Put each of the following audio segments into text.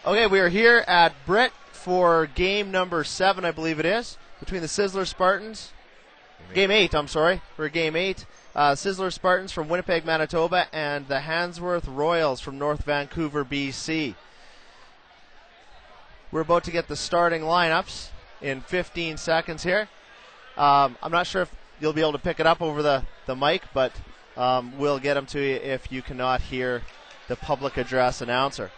Okay, we are here at BRIT for game number 7, I believe it is, between the Sisler Spartans. Game 8, I'm sorry. We're game 8. Sisler Spartans from Winnipeg, Manitoba, and the Handsworth Royals from North Vancouver, BC. We're about to get the starting lineups in 15 seconds here. I'm not sure if you'll be able to pick it up over the mic, but we'll get them to you if you cannot hear the public address announcer.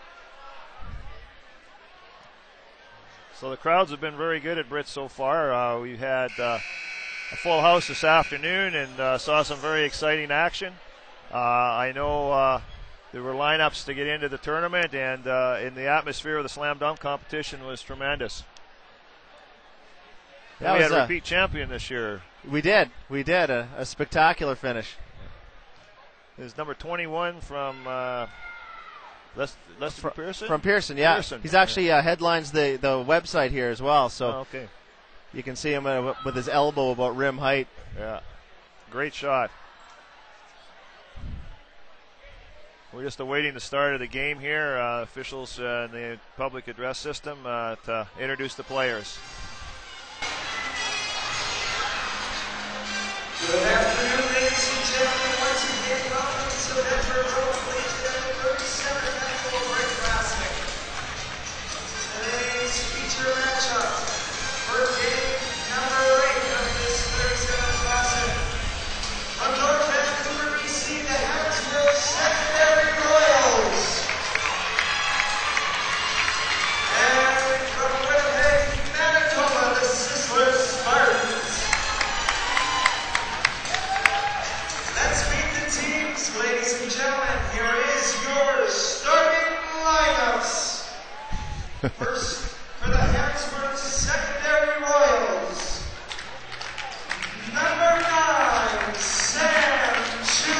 So the crowds have been very good at BRIT so far. We had a full house this afternoon and saw some very exciting action. I know there were lineups to get into the tournament, and in the atmosphere of the slam dunk competition was tremendous. We had a repeat champion this year. We did. A spectacular finish. It was number 21 from Lester Pearson? From Pearson, yeah. Pearson. He's actually headlines the website here as well, so okay. You can see him with his elbow about rim height. Yeah, great shot. We're just awaiting the start of the game here. Officials in the public address system to introduce the players. Good afternoon, ladies and gentlemen. Once again, welcome to the Metro Road Collegiate 37th Annual BRIT Classic. Today's feature matchup for game number 8 of this 37th Classic. From North Vancouver, BC, the Handsworth Secondary Royals. And from Winnipeg, Manitoba, the Sisler Spartans. Let's meet the teams, ladies and gentlemen. Here is your starting lineups. First, for the Handsworth Secondary Royals. Number 9, Sam Chu.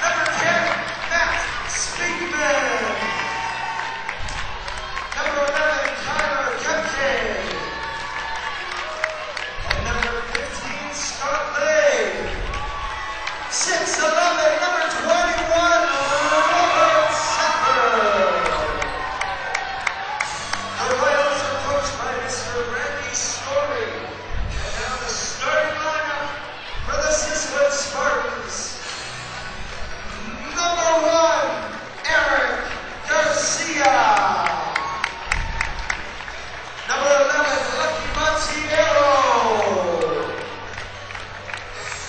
Number 10, Matt Speakman. Number 11, Tyler Cupcake. And number 15, Scott Lay. 6'11", number 21, Robert Sisler. The Royals are coached by Mr. Randy Story. And now the starting lineup for the Sisler Spartans. Number 1, Eric Garcia. Number 11, Lucky Montiero.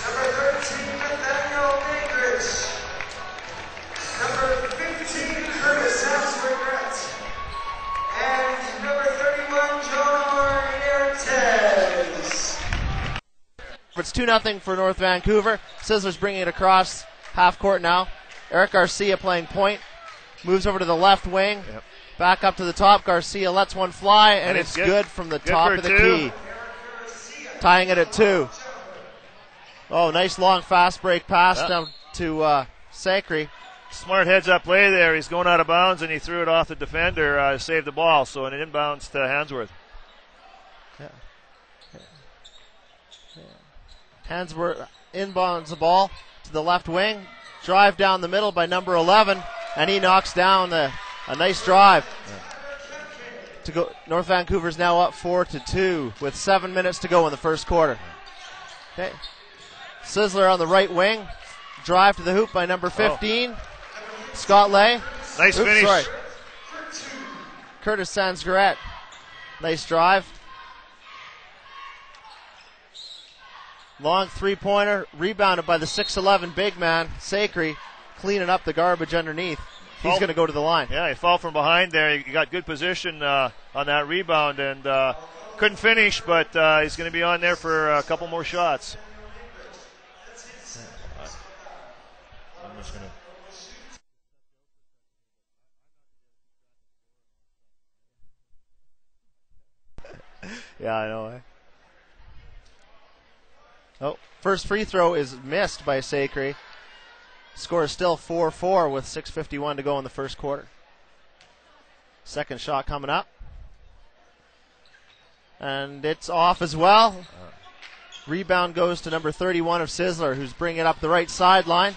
Number 13, Nathaniel Gingrich. Number 15, Curtis Handsworth. And number 31, John Hernandez. It's 2-0 for North Vancouver. Sisler's bringing it across half court now. Eric Garcia playing point. Moves over to the left wing. Yep. Back up to the top. Garcia lets one fly, and it's good from the top of the key. Tying it at 2. Oh, nice long fast break pass down to Sacre. Smart heads-up play there. He's going out of bounds, and he threw it off the defender to save the ball. So an inbounds to Handsworth. Handsworth inbounds the ball to the left wing. Drive down the middle by number 11, and he knocks down a nice drive. To go. North Vancouver's now up 4-2 with 7 minutes to go in the first quarter. Okay. Sisler on the right wing. Drive to the hoop by number 15. Scott Lay. Nice finish. Sorry. Curtis Sandsgaret. Nice drive. Long three-pointer. Rebounded by the 6'11 big man, Sacre, cleaning up the garbage underneath. He's going to go to the line. Yeah, he fell from behind there. He got good position on that rebound and couldn't finish, but he's going to be on there for a couple more shots. I'm just going to. Yeah, I know. Eh? Oh, first free throw is missed by Sacre. Score is still 4-4 with 6:51 to go in the first quarter. Second shot coming up. And it's off as well. Rebound goes to number 31 of Sisler, who's bringing it up the right sideline.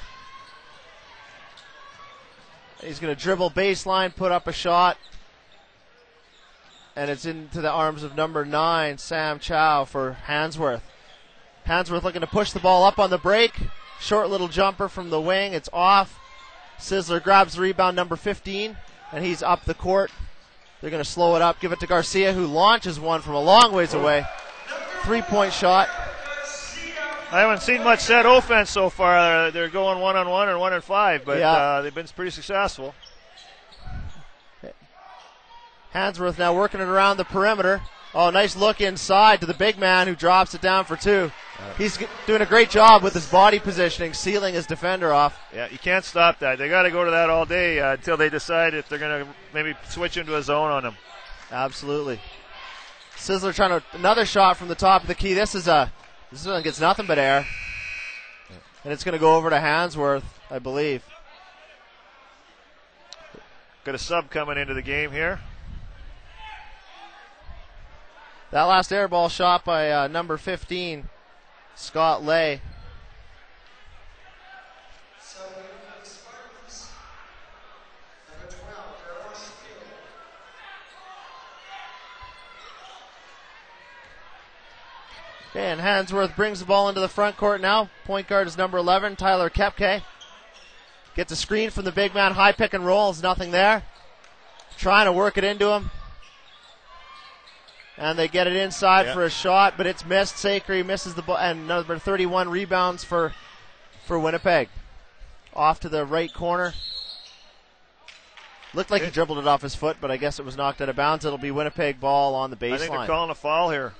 He's going to dribble baseline, put up a shot. And it's into the arms of number 9, Sam Chow for Handsworth. Handsworth looking to push the ball up on the break. Short little jumper from the wing. It's off. Sisler grabs the rebound, number 15, and he's up the court. They're going to slow it up, give it to Garcia, who launches one from a long ways away. 3-point shot. I haven't seen much set offense so far. They're going 1-on-1 or 1-on-5, but they've been pretty successful. Handsworth now working it around the perimeter. Oh, nice look inside to the big man who drops it down for 2. He's doing a great job with his body positioning, sealing his defender off. Yeah, you can't stop that. They got to go to that all day until they decide if they're going to maybe switch into a zone on him. Absolutely. Sisler trying to another shot from the top of the key. This one gets nothing but air, and it's going to go over to Handsworth, I believe. Got a sub coming into the game here. That last air ball shot by number 15, Scott Lay. Okay, and Handsworth brings the ball into the front court now. Point guard is number 11, Tyler Kepke. Gets a screen from the big man, high pick and roll, is nothing there. Trying to work it into him. And they get it inside for a shot, but it's missed. Sakri misses the ball, and number 31 rebounds for Winnipeg. Off to the right corner. Looked like he dribbled it off his foot, but I guess it was knocked out of bounds. It'll be Winnipeg ball on the baseline. I think they're calling a foul here.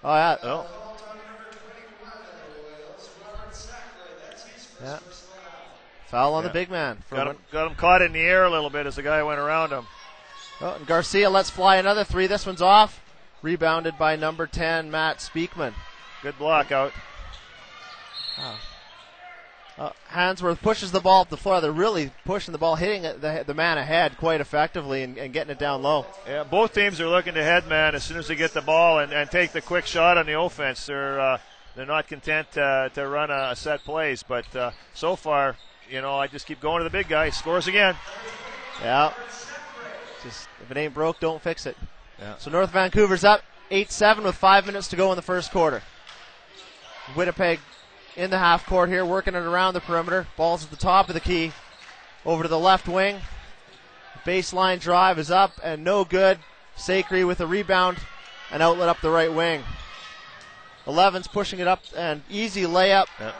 Oh, yeah. Oh. Yeah. Foul on the big man. Got him caught in the air a little bit as the guy went around him. Oh, and Garcia lets fly another 3. This one's off. Rebounded by number 10, Matt Speakman. Good block out. Handsworth pushes the ball up the floor. They're really pushing the ball, hitting the man ahead quite effectively and getting it down low. Yeah, both teams are looking to head man as soon as they get the ball and take the quick shot on the offense. They're not content to run a set plays, but so far, I just keep going to the big guy. He scores again. Yeah. Just if it ain't broke, don't fix it. Yeah. So North Vancouver's up 8-7 with 5 minutes to go in the first quarter. Winnipeg in the half court here, working it around the perimeter. Ball's at the top of the key. Over to the left wing. Baseline drive is up and no good. Sakri with a rebound and outlet up the right wing. 11's pushing it up and easy layup. Yeah.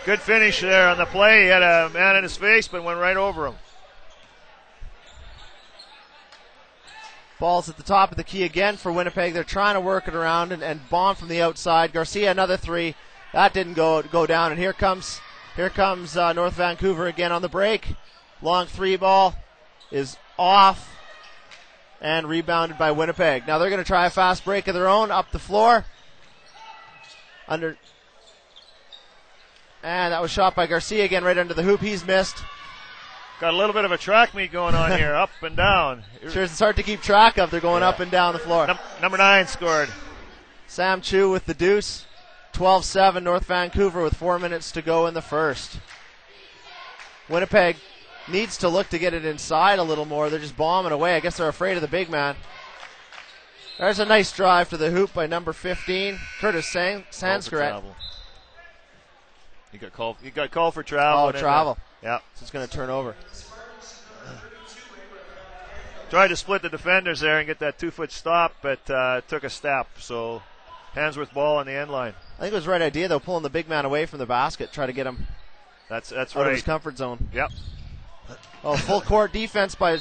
Good finish there on the play. He had a man in his face but went right over him. Ball's at the top of the key again for Winnipeg. They're trying to work it around and bomb from the outside. Garcia another 3. That didn't go down. And here comes North Vancouver again on the break. Long 3 ball is off and rebounded by Winnipeg. Now they're going to try a fast break of their own up the floor. And that was shot by Garcia again right under the hoop. He's missed. Got a little bit of a track meet going on here, up and down. Sure, it's hard to keep track of. They're going up and down the floor. Number 9 scored. Sam Chu with the deuce. 12-7 North Vancouver with 4 minutes to go in the first. Winnipeg needs to look to get it inside a little more. They're just bombing away. I guess they're afraid of the big man. There's a nice drive to the hoop by number 15, Curtis Sanskrit. He got called for travel. Oh, travel. Yeah. So it's going to turn over. Tried to split the defenders there and get that 2-foot stop, but took a step. So Handsworth ball on the end line. I think it was the right idea, though, pulling the big man away from the basket, try to get him out of his comfort zone. Yep. Oh, full court defense by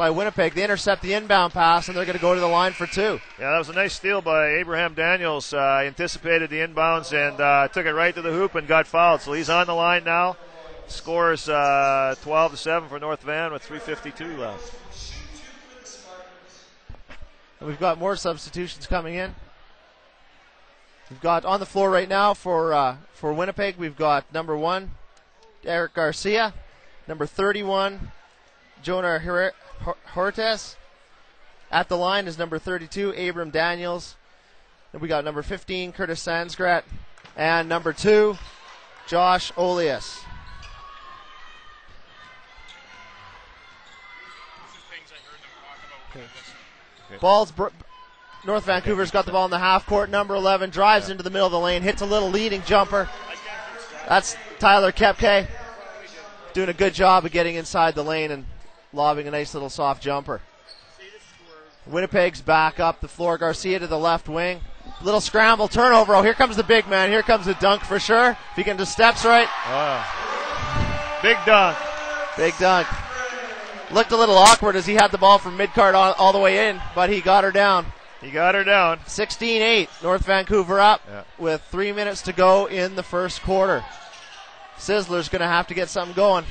Winnipeg. They intercept the inbound pass, and they're going to go to the line for 2. Yeah, that was a nice steal by Abraham Daniels. Anticipated the inbounds and took it right to the hoop and got fouled. So he's on the line now. Scores 12-7 for North Van with 3:52 left. And we've got more substitutions coming in. We've got on the floor right now for Winnipeg. We've got number 1, Eric Garcia. Number 31, Jonah Hortes. At the line is number 32, Abram Daniels. And we got number 15, Curtis Sanskrit. And number 2, Josh Olias. North Vancouver's got the ball in the half court. Number 11 drives into the middle of the lane, hits a little leading jumper. That's Tyler Kepke doing a good job of getting inside the lane and lobbing a nice little soft jumper. Winnipeg's back up the floor. Garcia to the left wing. Little scramble, turnover. Oh, here comes the big man. Here comes the dunk for sure. If he can do steps right. Big dunk. Big dunk. Looked a little awkward as he had the ball from mid-card all the way in, but he got her down. 16-8. North Vancouver up with 3 minutes to go in the first quarter. Sisler's going to have to get something going.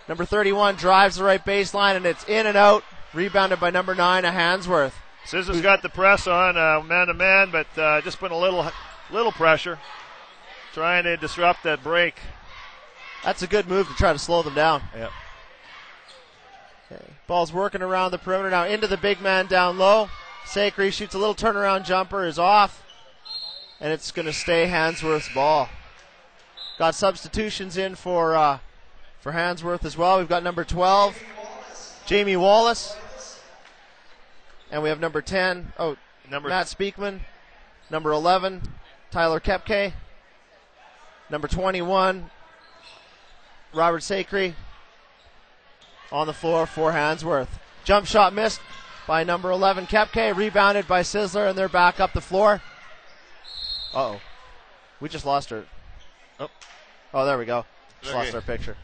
Number 31 drives the right baseline, and it's in and out. Rebounded by number 9, Handsworth. Sisler's got the press on man-to-man, but just putting a little pressure, trying to disrupt that break. That's a good move to try to slow them down. Yep. Okay. Ball's working around the perimeter now into the big man down low. Sacre shoots a little turnaround jumper, is off, and it's going to stay Handsworth's ball. Got substitutions in for Handsworth as well. We've got number 12, Jamie Wallace, and we have number 10, Matt Speakman, number 11, Tyler Kepke, number 21, Robert Sacre on the floor for Handsworth. Jump shot missed by number 11, Kepke, rebounded by Sisler, and they're back up the floor. Uh-oh. We just lost her. Oh, there we go. Just lost our picture.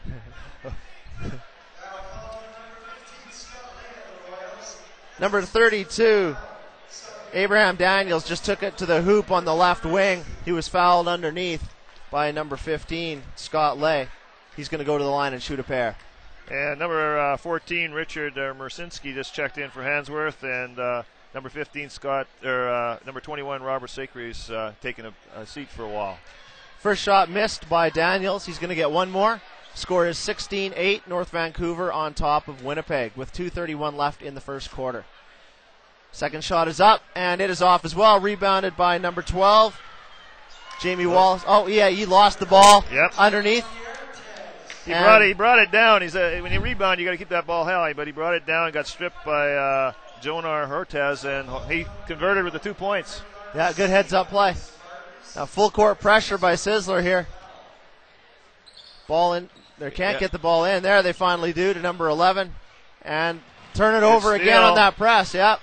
Number 32, Abraham Daniels, just took it to the hoop on the left wing. He was fouled underneath by number 15, Scott Lay. He's going to go to the line and shoot a pair. And number 14, Richard Mersinski, just checked in for Handsworth, and number 15, number 21, Robert Sacre is taking a seat for a while. First shot missed by Daniels. He's going to get one more. Score is 16-8, North Vancouver on top of Winnipeg with 2:31 left in the first quarter. Second shot is up, and it is off as well. Rebounded by number 12, Jamie Wallace. Oh, yeah, he lost the ball underneath. He brought it down. When you rebound, you got to keep that ball high, but he brought it down and got stripped by Jonar Hortez, and he converted with the 2 points. Yeah, good heads-up play. Now full court pressure by Sisler here. Ball in. They can't get the ball in. There they finally do to number 11. And turn it over again on that press. Yep.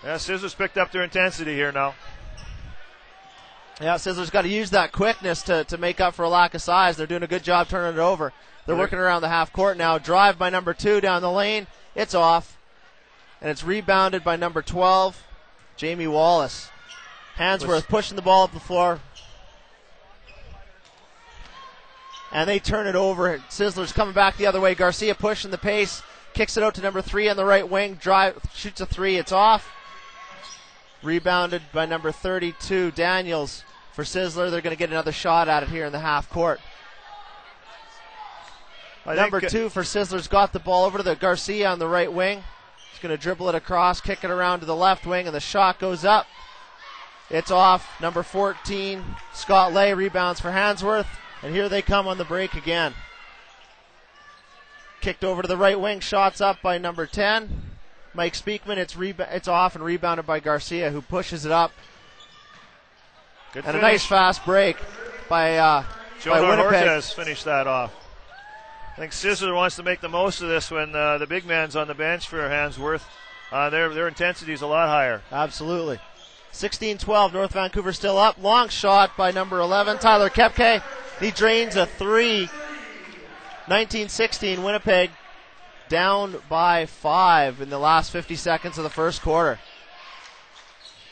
Yeah, Sisler's picked up their intensity here now. Yeah, Sisler's got to use that quickness to make up for a lack of size. They're doing a good job turning it over. They're working around the half court now. Drive by number 2 down the lane. It's off. And it's rebounded by number 12, Jamie Wallace. Handsworth pushing the ball up the floor. And they turn it over. Sisler's coming back the other way. Garcia pushing the pace. Kicks it out to number 3 on the right wing. Shoots a 3. It's off. Rebounded by number 32, Daniels, for Sisler. They're going to get another shot at it here in the half court. Number 2 for Sisler's got the ball over to the Garcia on the right wing. He's going to dribble it across, kick it around to the left wing, and the shot goes up. It's off. Number 14, Scott Lay, rebounds for Handsworth. And here they come on the break again. Kicked over to the right wing, shots up by number 10, Mike Speakman. It's off and rebounded by Garcia, who pushes it up. Good and finish. A nice fast break by Winnipeg. Hortez finished that off. I think Sisler wants to make the most of this when the big man's on the bench for Handsworth. Their intensity is a lot higher. Absolutely. 16-12, North Vancouver still up. Long shot by number 11, Tyler Kepke. He drains a 3. 19-16, Winnipeg down by 5 in the last 50 seconds of the first quarter.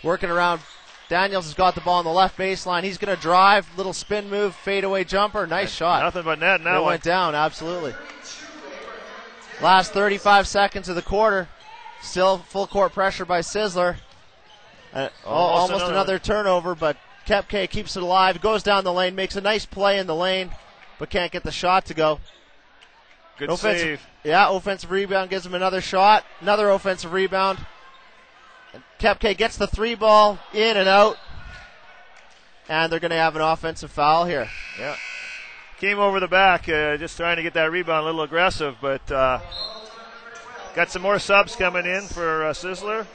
Working around. Daniels has got the ball on the left baseline. He's going to drive, little spin move, fadeaway jumper. Nice shot. Nothing but net now. It went down, absolutely. Last 35 seconds of the quarter. Still full court pressure by Sisler. Almost another turnover, but Kepke keeps it alive. Goes down the lane, makes a nice play in the lane, but can't get the shot to go. Good save. Yeah, offensive rebound gives him another shot. Another offensive rebound. And Kepke gets the 3 ball in and out. And they're going to have an offensive foul here. Yeah. came over the back, just trying to get that rebound, a little aggressive, but got some more subs coming in for Sisler.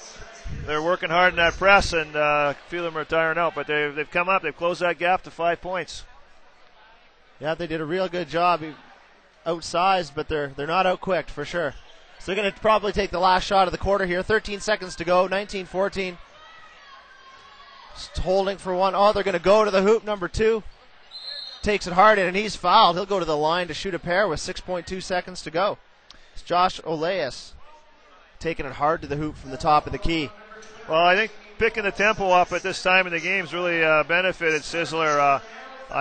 They're working hard in that press, and a few of them are tiring out, but they've come up. They've closed that gap to 5 points. Yeah, they did a real good job. Outsized, but they're not outquicked for sure. So they're going to probably take the last shot of the quarter here. 13 seconds to go, 19-14. Just holding for one. Oh, they're going to go to the hoop, number 2. Takes it hard in, and he's fouled. He'll go to the line to shoot a pair with 6.2 seconds to go. It's Josh Oleas taking it hard to the hoop from the top of the key. Well, I think picking the tempo up at this time in the game's really benefited Sisler.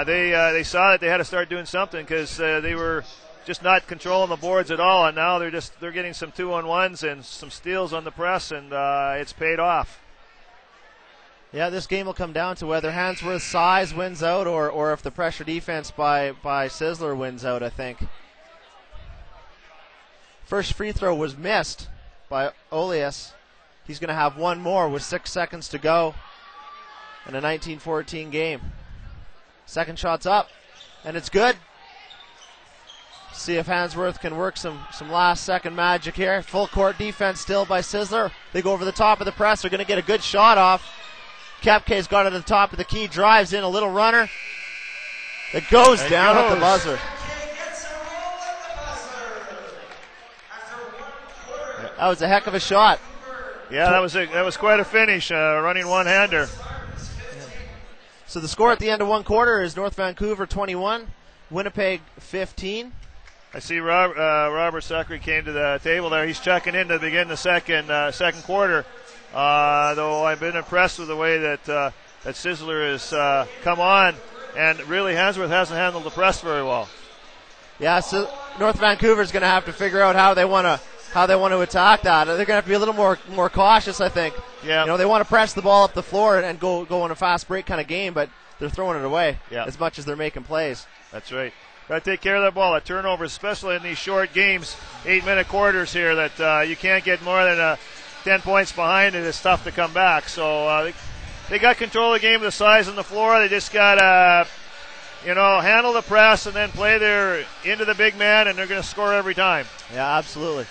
They saw that they had to start doing something because they were just not controlling the boards at all, and now they're getting some 2-on-1s and some steals on the press, and it's paid off. Yeah, this game will come down to whether Handsworth's size wins out or if the pressure defense by Sisler wins out, I think. First free throw was missed by Oleas. He's going to have one more with 6 seconds to go in a 19-14 game. Second shot's up, and it's good. See if Handsworth can work some last-second magic here. Full court defense still by Sisler. They go over the top of the press. They're going to get a good shot off. Kepke's got it at the top of the key, drives in, a little runner. It goes down at the buzzer. That was a heck of a shot. Yeah, that was quite a finish, running one-hander. So the score at the end of one quarter is North Vancouver 21, Winnipeg 15. I see Robert Suckery came to the table there. He's checking in to begin the second quarter. Though I've been impressed with the way that Sisler has come on, and really Handsworth hasn't handled the press very well. Yeah, so North Vancouver's going to have to figure out how they want to attack that. They're going to have to be a little more cautious, I think. Yeah. They want to press the ball up the floor and go on a fast break kind of game, but they're throwing it away as much as they're making plays. That's right. Got to take care of that ball. A turnover, especially in these short games, 8-minute quarters here, that you can't get more than 10 points behind it. It's tough to come back. So they got control of the game with the size on the floor. They just got to, handle the press and then play their into the big man, and they're going to score every time. Yeah, absolutely.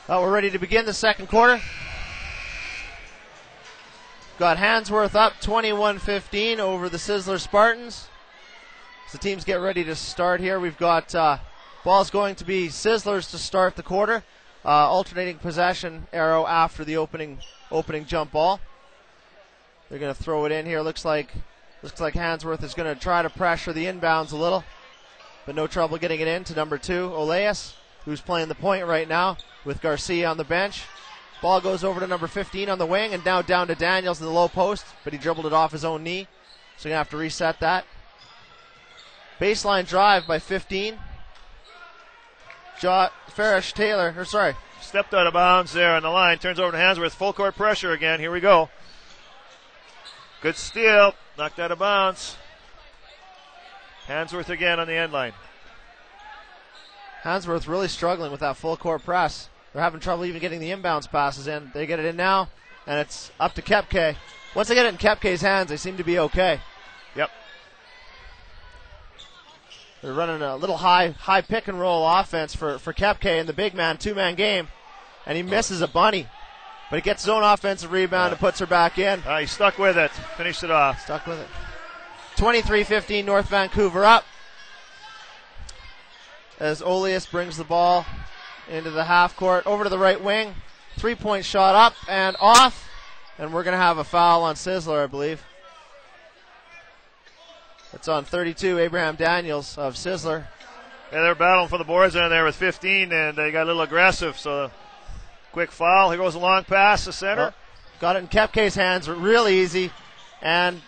Well, we're ready to begin the second quarter. Got Handsworth up 21-15 over the Sisler Spartans. As the teams get ready to start here, we've got ball's going to be Sisler's to start the quarter. Alternating possession arrow after the opening jump ball. They're going to throw it in here. Looks like Handsworth is going to try to pressure the inbounds a little, but no trouble getting it in to number 2, Oleas, who's playing the point right now with Garcia on the bench. Ball goes over to number 15 on the wing, and now down to Daniels in the low post, but he dribbled it off his own knee, so you're going to have to reset that. Baseline drive by 15. Farish Taylor, stepped out of bounds there on the line, turns over to Handsworth, full court pressure again, here we go. Good steal, knocked out of bounds. Handsworth again on the end line. Handsworth really struggling with that full court press. They're having trouble even getting the inbounds passes in. They get it in now, and it's up to Kepke. Once they get it in Kepke's hands, they seem to be okay. Yep. They're running a little high pick and roll offense for Kepke in the big man, 2-man game, and he misses a bunny. But he gets his own offensive rebound and puts her back in. He stuck with it, finished it off. Stuck with it. 23-15, North Vancouver up. As Oleas brings the ball into the half court, over to the right wing. 3-point shot up and off. And we're going to have a foul on Sisler, I believe. It's on 32, Abraham Daniels of Sisler. Yeah, they're battling for the boards in there with 15, and they got a little aggressive, so quick foul. Here goes a long pass to center. Got it in Kepke's hands, really easy. And,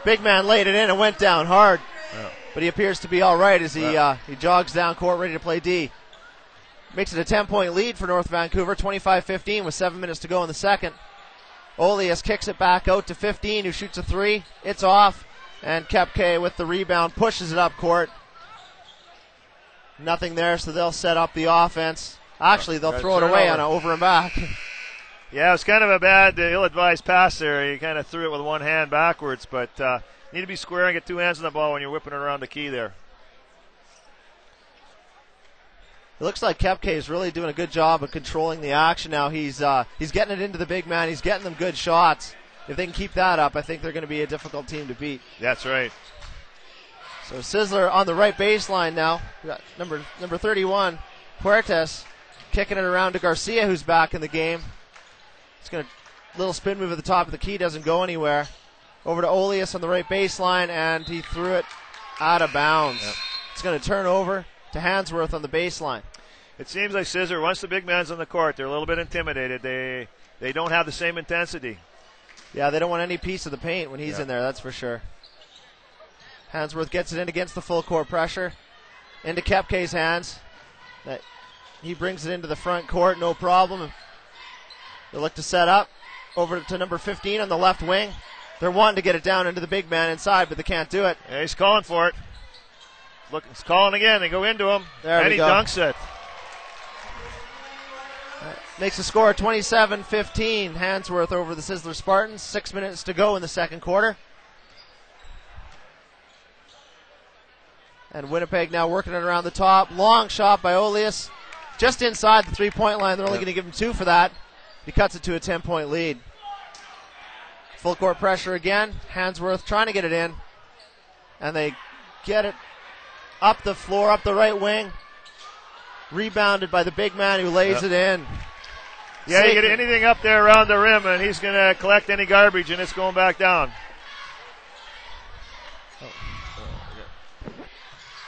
big man laid it in and went down hard. Yeah. But he appears to be all right as he jogs down court ready to play D. Makes it a 10-point lead for North Vancouver, 25-15 with 7 minutes to go in the second. Oleas kicks it back out to 15, who shoots a 3. It's off, and Kepke with the rebound pushes it up court. Nothing there, so they'll set up the offense. Actually, they'll throw it away on an over and back. Yeah, it was kind of a bad, ill-advised pass there. He kind of threw it with one hand backwards, but need to be square and get two hands on the ball when you're whipping it around the key there. It looks like Kepke is really doing a good job of controlling the action now. He's getting it into the big man. He's getting them good shots. If they can keep that up, I think they're going to be a difficult team to beat. That's right. So Sisler on the right baseline now. We got number 31, Puertas, kicking it around to Garcia, who's back in the game. It's going to little spin move at the top of the key, doesn't go anywhere. Over to Olias on the right baseline, and he threw it out of bounds. Yep. It's going to turn over to Handsworth on the baseline. It seems like Sisler, once the big man's on the court, they're a little bit intimidated. They don't have the same intensity. Yeah, they don't want any piece of the paint when he's in there, that's for sure. Handsworth gets it in against the full court pressure. Into Kepke's hands. He brings it into the front court, no problem. They look to set up. Over to number 15 on the left wing. They're wanting to get it down into the big man inside, but they can't do it. Yeah, he's calling for it. Look, he's calling again. They go into him. And he dunks it. Makes the score 27-15. Handsworth over the Sisler Spartans. 6 minutes to go in the second quarter. And Winnipeg now working it around the top. Long shot by Olias. Just inside the three-point line. They're only going to give him 2 for that. He cuts it to a 10-point lead. Full court pressure again. Handsworth trying to get it in. And they get it up the floor, up the right wing. Rebounded by the big man who lays it in. Yeah, you get anything up there around the rim, and he's going to collect any garbage, and it's going back down.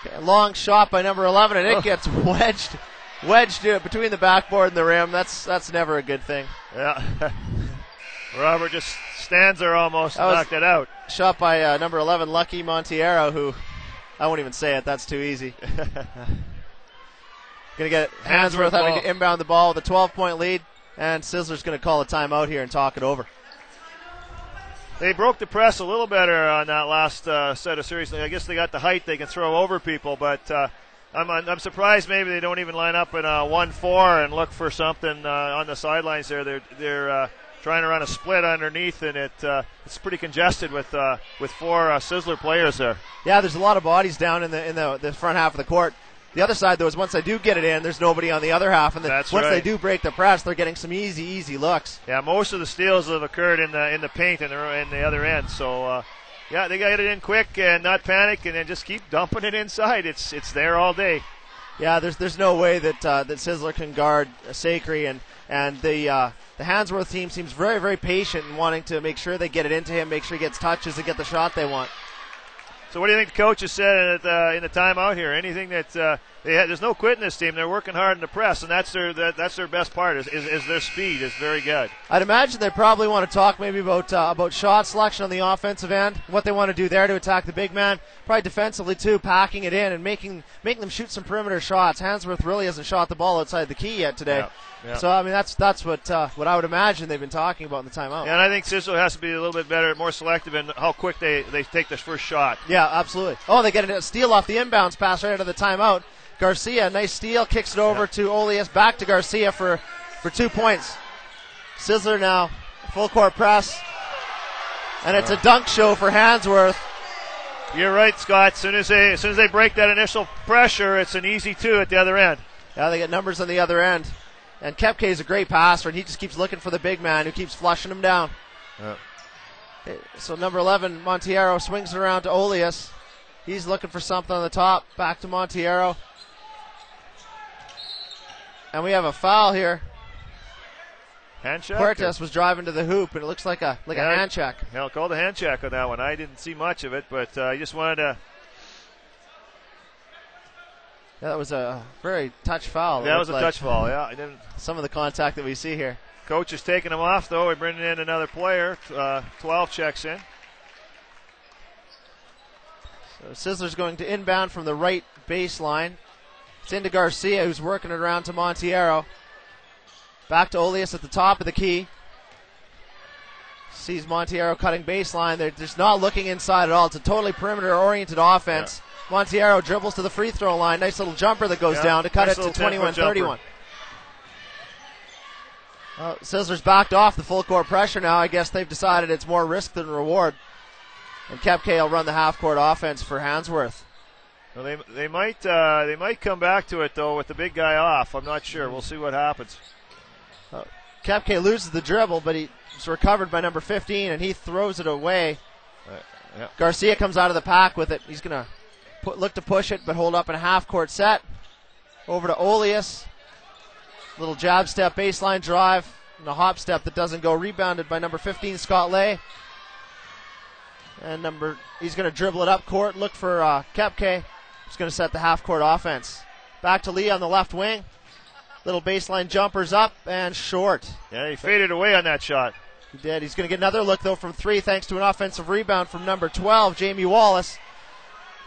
Okay, long shot by number 11, and it gets wedged between the backboard and the rim. That's never a good thing. Yeah. Robert just stands there almost and knocked it out. Shot by number 11, Lucky Monteiro, who I won't even say it. That's too easy. Going to get Handsworth having to inbound the ball with a 12-point lead, and Sisler's going to call a timeout here and talk it over. They broke the press a little better on that last set of series. I guess they got the height they can throw over people, but I'm surprised maybe they don't even line up in a 1-4 and look for something on the sidelines there. They're trying to run a split underneath, and it's pretty congested with 4 Sisler players there. Yeah, there's a lot of bodies down in the front half of the court. The other side, though, is once they do get it in, there's nobody on the other half, and once they do break the press, they're getting some easy looks. Yeah, most of the steals have occurred in the paint and in the other end. So, yeah, they got to get it in quick and not panic, and then just keep dumping it inside. It's there all day. Yeah, there's no way that Sisler can guard Sacre, and the Handsworth team seems very, very patient in wanting to make sure they get it into him, make sure he gets touches and get the shot they want. So what do you think the coach has said in the timeout here? Anything that there's no quit in this team. They're working hard in the press, and that's their best part is their speed is very good. I'd imagine they probably want to talk maybe about shot selection on the offensive end, what they want to do there to attack the big man, probably defensively too, packing it in and making them shoot some perimeter shots. Handsworth really hasn't shot the ball outside the key yet today. Yeah. So I mean that's what I would imagine they've been talking about in the timeout. Yeah, and I think Sisler has to be a little bit better, more selective in how quick they take this first shot. Yeah, absolutely. Oh, they get a steal off the inbounds pass right out of the timeout. Garcia, nice steal, kicks it over to Olias, back to Garcia for 2 points. Sisler now, full court press, and it's a dunk show for Handsworth. You're right, Scott. As soon as they break that initial pressure, it's an easy 2 at the other end. Yeah, they get numbers on the other end. And Kepke is a great passer, and he just keeps looking for the big man who keeps flushing him down. Yeah. So number 11, Monteiro, swings it around to Olias. He's looking for something on the top. Back to Monteiro. And we have a foul here. Hand check? Puertas was driving to the hoop, and it looks like a hand check. Hell, called a hand check on that one. I didn't see much of it, but I just wanted to. Yeah, that was a very touch foul. That was a touch foul, yeah. I didn't. Some of the contact that we see here. Coach is taking him off, though. We're bringing in another player. 12 checks in. So Sisler's going to inbound from the right baseline. It's into Garcia, who's working it around to Monteiro. Back to Olias at the top of the key. Sees Monteiro cutting baseline. They're just not looking inside at all. It's a totally perimeter-oriented offense. Yeah. Monteiro dribbles to the free throw line. Nice little jumper that goes down to cut it to 21-31. Sisler's backed off the full court pressure now. I guess they've decided it's more risk than reward. And Kepke will run the half-court offense for Handsworth. Well, they might come back to it, though, with the big guy off. I'm not sure. We'll see what happens. Kepke loses the dribble, but he's recovered by number 15, and he throws it away. Yeah. Garcia comes out of the pack with it. He's going to look to push it, but hold up in a half-court set. Over to Olius. Little jab step, baseline drive, and a hop step that doesn't go. Rebounded by number 15, Scott Lay. And he's going to dribble it up court, look for Kepke. He's going to set the half-court offense. Back to Lee on the left wing. Little baseline jumpers up and short. Yeah, he faded away on that shot. He did. He's going to get another look, though, from 3 thanks to an offensive rebound from number 12, Jamie Wallace.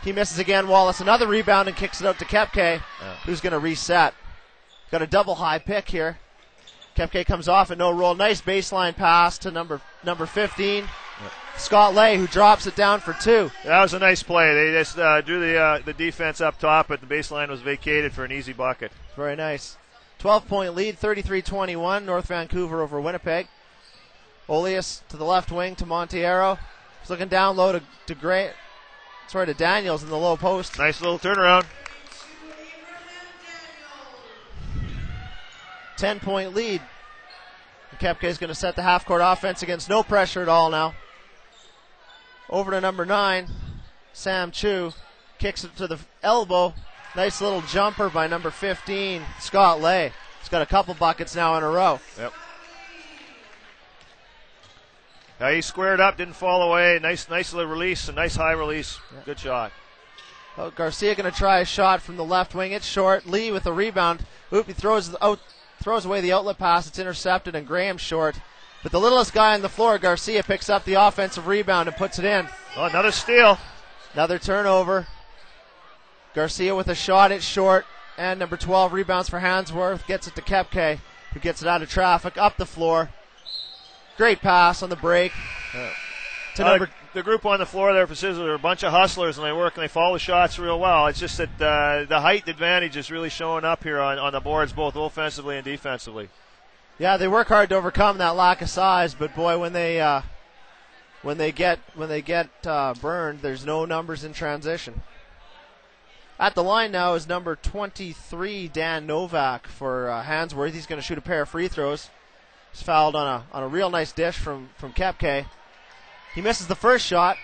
He misses again. Wallace another rebound and kicks it out to Kepke, who's going to reset. Got a double high pick here. Kepke comes off at no roll. Nice baseline pass to number 15. Scott Lay, who drops it down for 2. That was a nice play. They just drew the defense up top, but the baseline was vacated for an easy bucket. Very nice. 12-point lead, 33-21, North Vancouver over Winnipeg. Olius to the left wing to Monteiro. He's looking down low to Daniels in the low post. Nice little turnaround. 10-point lead. Kepke is going to set the half-court offense against no pressure at all now. Over to number 9, Sam Chu. Kicks it to the elbow. Nice little jumper by number 15, Scott Lay. He's got a couple buckets now in a row. Yep. Now he squared up, didn't fall away. Nice little release, a nice high release. Yep. Good shot. Oh, Garcia going to try a shot from the left wing. It's short. Lee with the rebound. He throws away the outlet pass. It's intercepted, and Graham's short. But the littlest guy on the floor, Garcia, picks up the offensive rebound and puts it in. Oh, another steal. Another turnover. Garcia with a shot. It's short. And number 12 rebounds for Handsworth. Gets it to Kepke, who gets it out of traffic, up the floor. Great pass on the break. The group on the floor there for Sisler are a bunch of hustlers, and they work and they follow the shots real well. It's just that the height advantage is really showing up here on the boards, both offensively and defensively. Yeah, they work hard to overcome that lack of size, but boy, when they get burned, there's no numbers in transition. At the line now is number 23, Dan Novak for Handsworth. He's going to shoot a pair of free throws. He's fouled on a real nice dish from Kepke. He misses the first shot.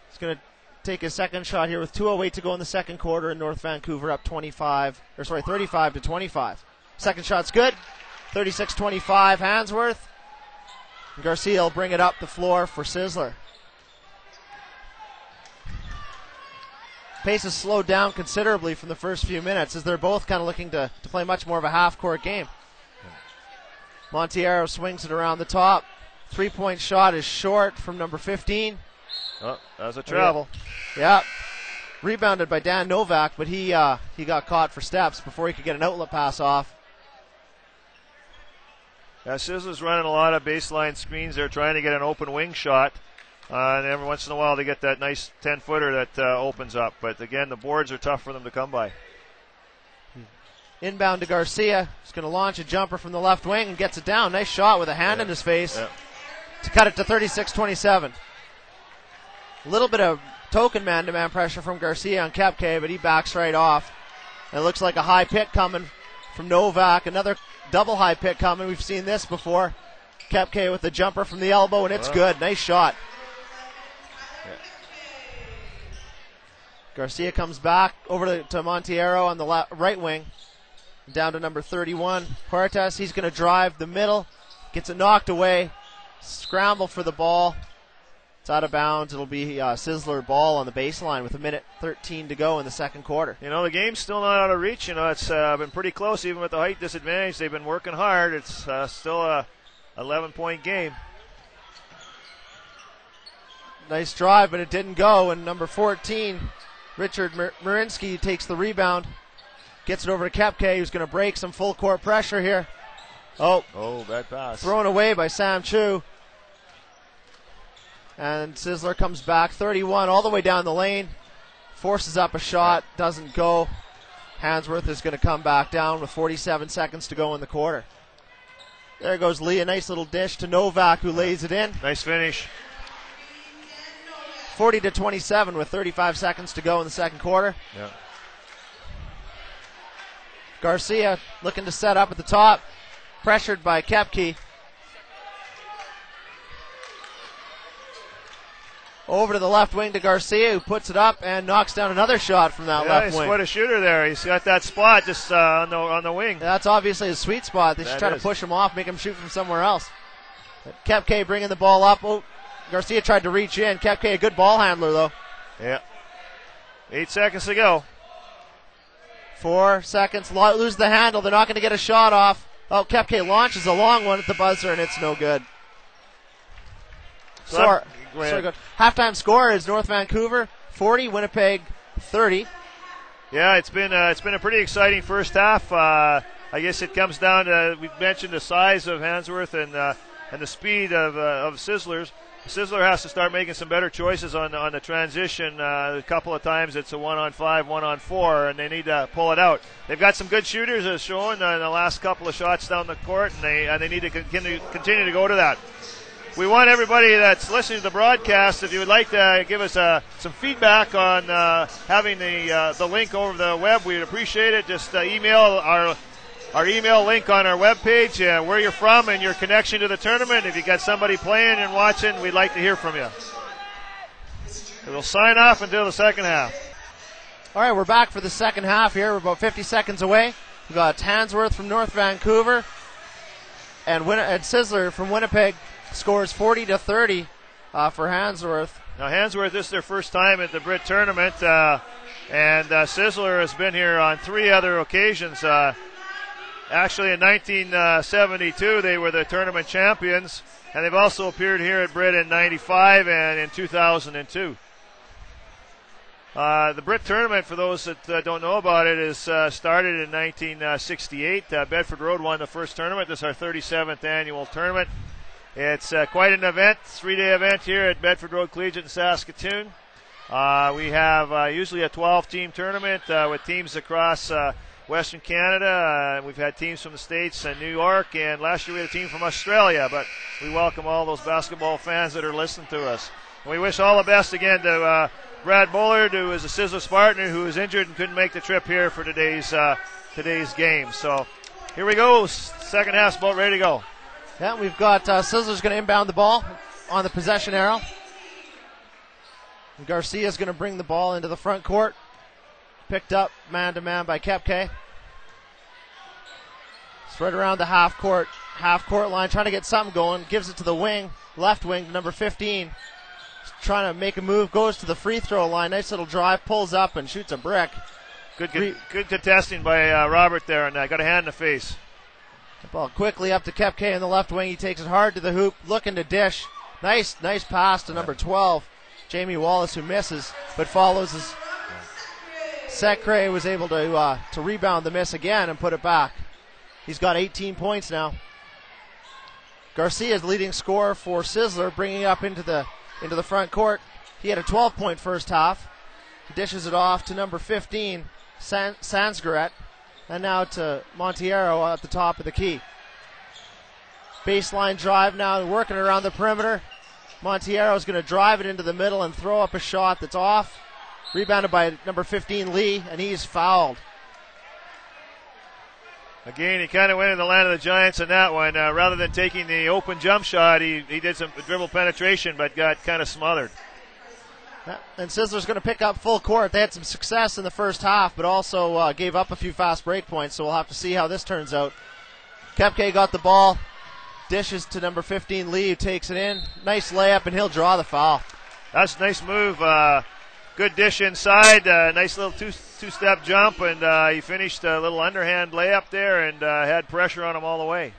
He's going to take his second shot here with 2:08 to go in the second quarter, and North Vancouver up 35 to 25. Second shot's good. 36-25 Handsworth. And Garcia will bring it up the floor for Sisler. Pace has slowed down considerably from the first few minutes as they're both kind of looking to play much more of a half-court game. Monteiro swings it around the top. 3-point shot is short from number 15. Oh, that was a travel. Yeah. Rebounded by Dan Novak, but he got caught for steps before he could get an outlet pass off. Yeah, Sisler's running a lot of baseline screens. They're trying to get an open wing shot. And every once in a while they get that nice 10-footer that opens up. But again, the boards are tough for them to come by. Inbound to Garcia. He's going to launch a jumper from the left wing and gets it down. Nice shot with a hand in his face to cut it to 36-27. A little bit of token man-to-man pressure from Garcia on Kepke, but he backs right off. And it looks like a high pick coming from Novak. Another double high pick coming. We've seen this before. Kepke with the jumper from the elbow, and it's good. Nice shot. Garcia comes back over to Monteiro on the right wing. Down to number 31, Puertas. He's going to drive the middle. Gets it knocked away. Scramble for the ball. It's out of bounds. It'll be Sisler ball on the baseline with 1:13 to go in the second quarter. You know, the game's still not out of reach. You know, it's been pretty close even with the height disadvantage. They've been working hard. It's still a 11-point game. Nice drive, but it didn't go. And number 14, Richard Marinsky takes the rebound. Gets it over to Kepke, who's going to break some full court pressure here. Oh, bad pass. Thrown away by Sam Chu. And Sisler comes back, 31, all the way down the lane. Forces up a shot, doesn't go. Handsworth is going to come back down with 47 seconds to go in the quarter. There goes Lee, a nice little dish to Novak, who lays it in. Nice finish. 40-27 with 35 seconds to go in the second quarter. Yeah. Garcia looking to set up at the top, pressured by Kepke. Over to the left wing to Garcia, who puts it up and knocks down another shot from that left he's wing. quite a shooter there. He's got that spot just on the wing. That's obviously a sweet spot. They should try to push him off, make him shoot from somewhere else. Kepke bringing the ball up. Oh, Garcia tried to reach in. Kepke, a good ball handler, though. Yeah. 8 seconds to go. 4 seconds. Lose the handle. They're not going to get a shot off. Oh, Kepke launches a long one at the buzzer, and it's no good. Sorry, good. Halftime score is North Vancouver 40, Winnipeg 30. Yeah, it's been a pretty exciting first half. I guess it comes down to, we mentioned the size of Handsworth and the speed of Sisler's. Sisler has to start making some better choices on the transition. A couple of times it's a 1-on-5, 1-on-4, and they need to pull it out. They've got some good shooters, as shown in the last couple of shots down the court, and they need to continue to go to that. We want everybody that's listening to the broadcast, if you would like to give us some feedback on having the link over the web, we'd appreciate it. Just email our email link on our webpage, where you're from and your connection to the tournament. If you got somebody playing and watching, we'd like to hear from you. We'll sign off until the second half. All right, we're back for the second half here. We're about 50 seconds away. We've got Handsworth from North Vancouver and Sisler from Winnipeg. Scores 40-30 for Handsworth. Now, Handsworth, this is their first time at the BRIT tournament, and Sisler has been here on 3 other occasions. Actually, in 1972, they were the tournament champions, and they've also appeared here at BRIT in 95 and in 2002. The BRIT tournament, for those that don't know about it, is started in 1968. Bedford Road won the first tournament. This is our 37th annual tournament. It's quite an event, 3-day event here at Bedford Road Collegiate in Saskatoon. We have usually a 12-team tournament with teams across Western Canada. We've had teams from the States and New York, and last year we had a team from Australia, but we welcome all those basketball fans that are listening to us. And we wish all the best again to Brad Bullard, who is a Sisler Spartan, who was injured and couldn't make the trip here for today's game. So here we go. Second half's about ready to go. Yeah, we've got Sisler's going to inbound the ball on the possession arrow. And Garcia's going to bring the ball into the front court. Picked up man-to-man by Kepke. It's right around the half-court line, trying to get something going. Gives it to the wing, left wing, to number 15. Trying to make a move, goes to the free throw line. Nice little drive, pulls up and shoots a brick. Good contesting by Robert there, and got a hand in the face. The ball quickly up to Kepke in the left wing. He takes it hard to the hoop, looking to dish. Nice pass to number 12, Jamie Wallace, who misses, but follows his. Secre was able to rebound the miss again and put it back. He's got 18 points now. Garcia's leading scorer for Sisler, bringing up into the front court. He had a 12-point first half. He dishes it off to number 15, Sansgaret. And now to Monteiro at the top of the key. Baseline drive now, working around the perimeter. Monteiro is going to drive it into the middle and throw up a shot that's off. Rebounded by number 15, Lee, and he's fouled. Again, he kind of went in the land of the Giants on that one. Rather than taking the open jump shot, he did some dribble penetration, but got kind of smothered. And Sisler's going to pick up full court. They had some success in the first half, but also gave up a few fast break points, so we'll have to see how this turns out. Kepke got the ball, dishes to number 15, Lee, who takes it in. Nice layup, and he'll draw the foul. That's a nice move. Good dish inside. Nice little two-step jump, and he finished a little underhand layup there and had pressure on him all the way.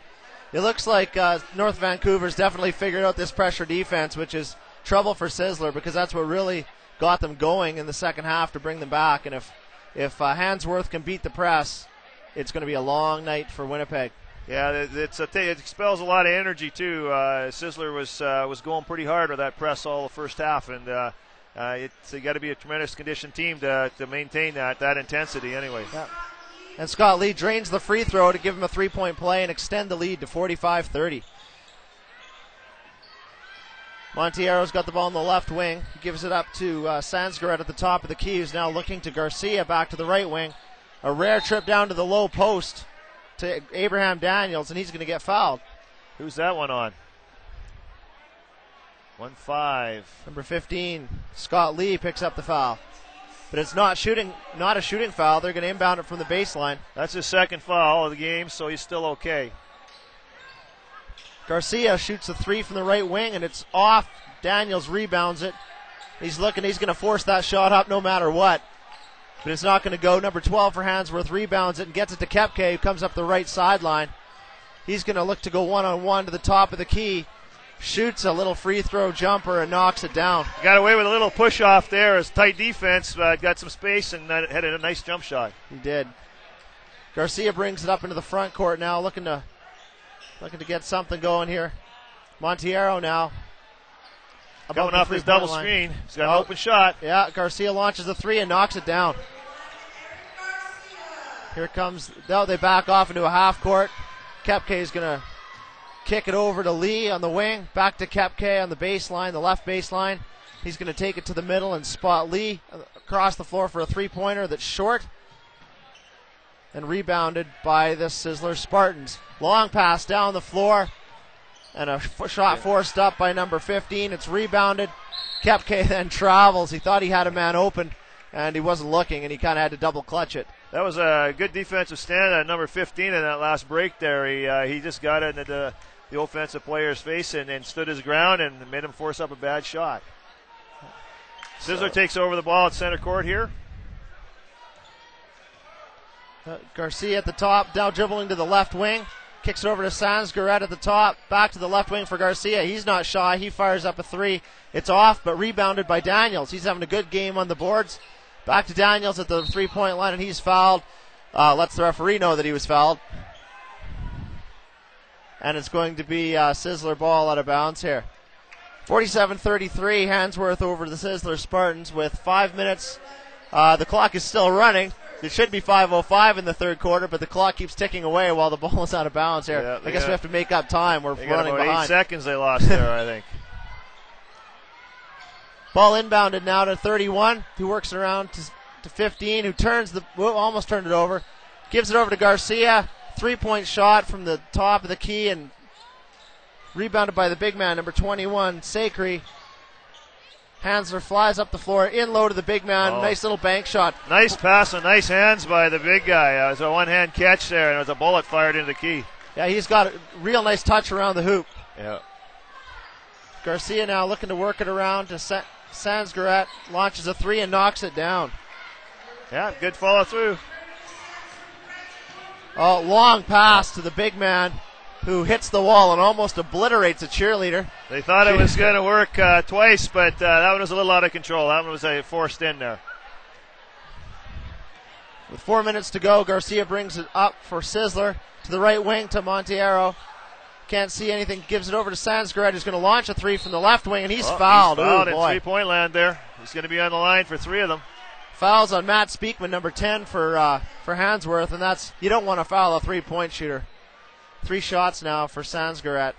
It looks like North Vancouver's definitely figured out this pressure defense, which is trouble for Sisler, because that's what really got them going in the second half to bring them back. And if Handsworth can beat the press, it's going to be a long night for Winnipeg. Yeah, it expels a lot of energy too. Sisler was going pretty hard with that press all the first half, and it's got to be a tremendous conditioned team to maintain that intensity anyway. Yeah. And Scott Lee drains the free throw to give him a 3-point play and extend the lead to 45-30. Montiero's got the ball in the left wing. He gives it up to Sandsgaret at the top of the key, who's now looking to Garcia back to the right wing. A rare trip down to the low post to Abraham Daniels, and he's going to get fouled. Who's that one on? 1-5. Number 15, Scott Lee picks up the foul. But it's not a shooting foul. They're going to inbound it from the baseline. That's his second foul of the game, so he's still okay. Garcia shoots a three from the right wing, and it's off. Daniels rebounds it. He's looking. He's going to force that shot up no matter what. But it's not going to go. Number 12 for Handsworth rebounds it and gets it to Kepke, who comes up the right sideline. He's going to look to go one-on-one to the top of the key. Shoots a little free throw jumper and knocks it down. Got away with a little push off there. His tight defense got some space and had a nice jump shot. He did. Garcia brings it up into the front court now, looking to get something going here. Montiero now. Coming off his double screen. He's got an open shot. Yeah, Garcia launches a three and knocks it down. Here comes, they back off into a half court. Kepke is going to kick it over to Lee on the wing. Back to Kepke on the baseline, the left baseline. He's going to take it to the middle and spot Lee across the floor for a three-pointer that's short. And rebounded by the Sisler Spartans. Long pass down the floor. And a shot forced up by number 15. It's rebounded. Kepke then travels. He thought he had a man open, and he wasn't looking, and he kind of had to double clutch it. That was a good defensive stand at number 15 in that last break there. He just got into the offensive player's face and stood his ground and made him force up a bad shot. Sisler takes over the ball at center court here. Garcia at the top, now dribbling to the left wing. Kicks it over to Sandsgaret at the top. Back to the left wing for Garcia. He's not shy. He fires up a three. It's off, but rebounded by Daniels. He's having a good game on the boards. Back to Daniels at the three-point line, and he's fouled. Lets the referee know that he was fouled. And it's going to be Sisler ball out of bounds here. 47-33, Handsworth over the Sisler Spartans with 5 minutes. The clock is still running. It should be 5:05 in the third quarter, but the clock keeps ticking away while the ball is out of bounds here. Yeah, I guess we have to make up time. We're running about behind. 8 seconds they lost there, I think. Ball inbounded now to 31, who works around to 15, who almost turned it over. Gives it over to Garcia. 3-point shot from the top of the key and rebounded by the big man, number 21, Sakri. Hansler flies up the floor, in low to the big man. Nice little bank shot. Nice pass and nice hands by the big guy. It was a one-hand catch there, and it was a bullet fired into the key. Yeah, he's got a real nice touch around the hoop. Yeah. Garcia now looking to work it around to Sandsgaret. Launches a three and knocks it down. Yeah, good follow through. Long pass to the big man, who hits the wall and almost obliterates a cheerleader. They thought it was going to work twice, but that one was a little out of control. That one was forced in there. With 4 minutes to go, Garcia brings it up for Sisler to the right wing to Montiero. Can't see anything. Gives it over to Sandsgaret, who's going to launch a three from the left wing, and he's fouled. He's fouled in three-point land there. He's going to be on the line for three of them. Fouls on Matt Speakman, number 10 for Handsworth, and you don't want to foul a three-point shooter. 3 shots now for Sandsgaret.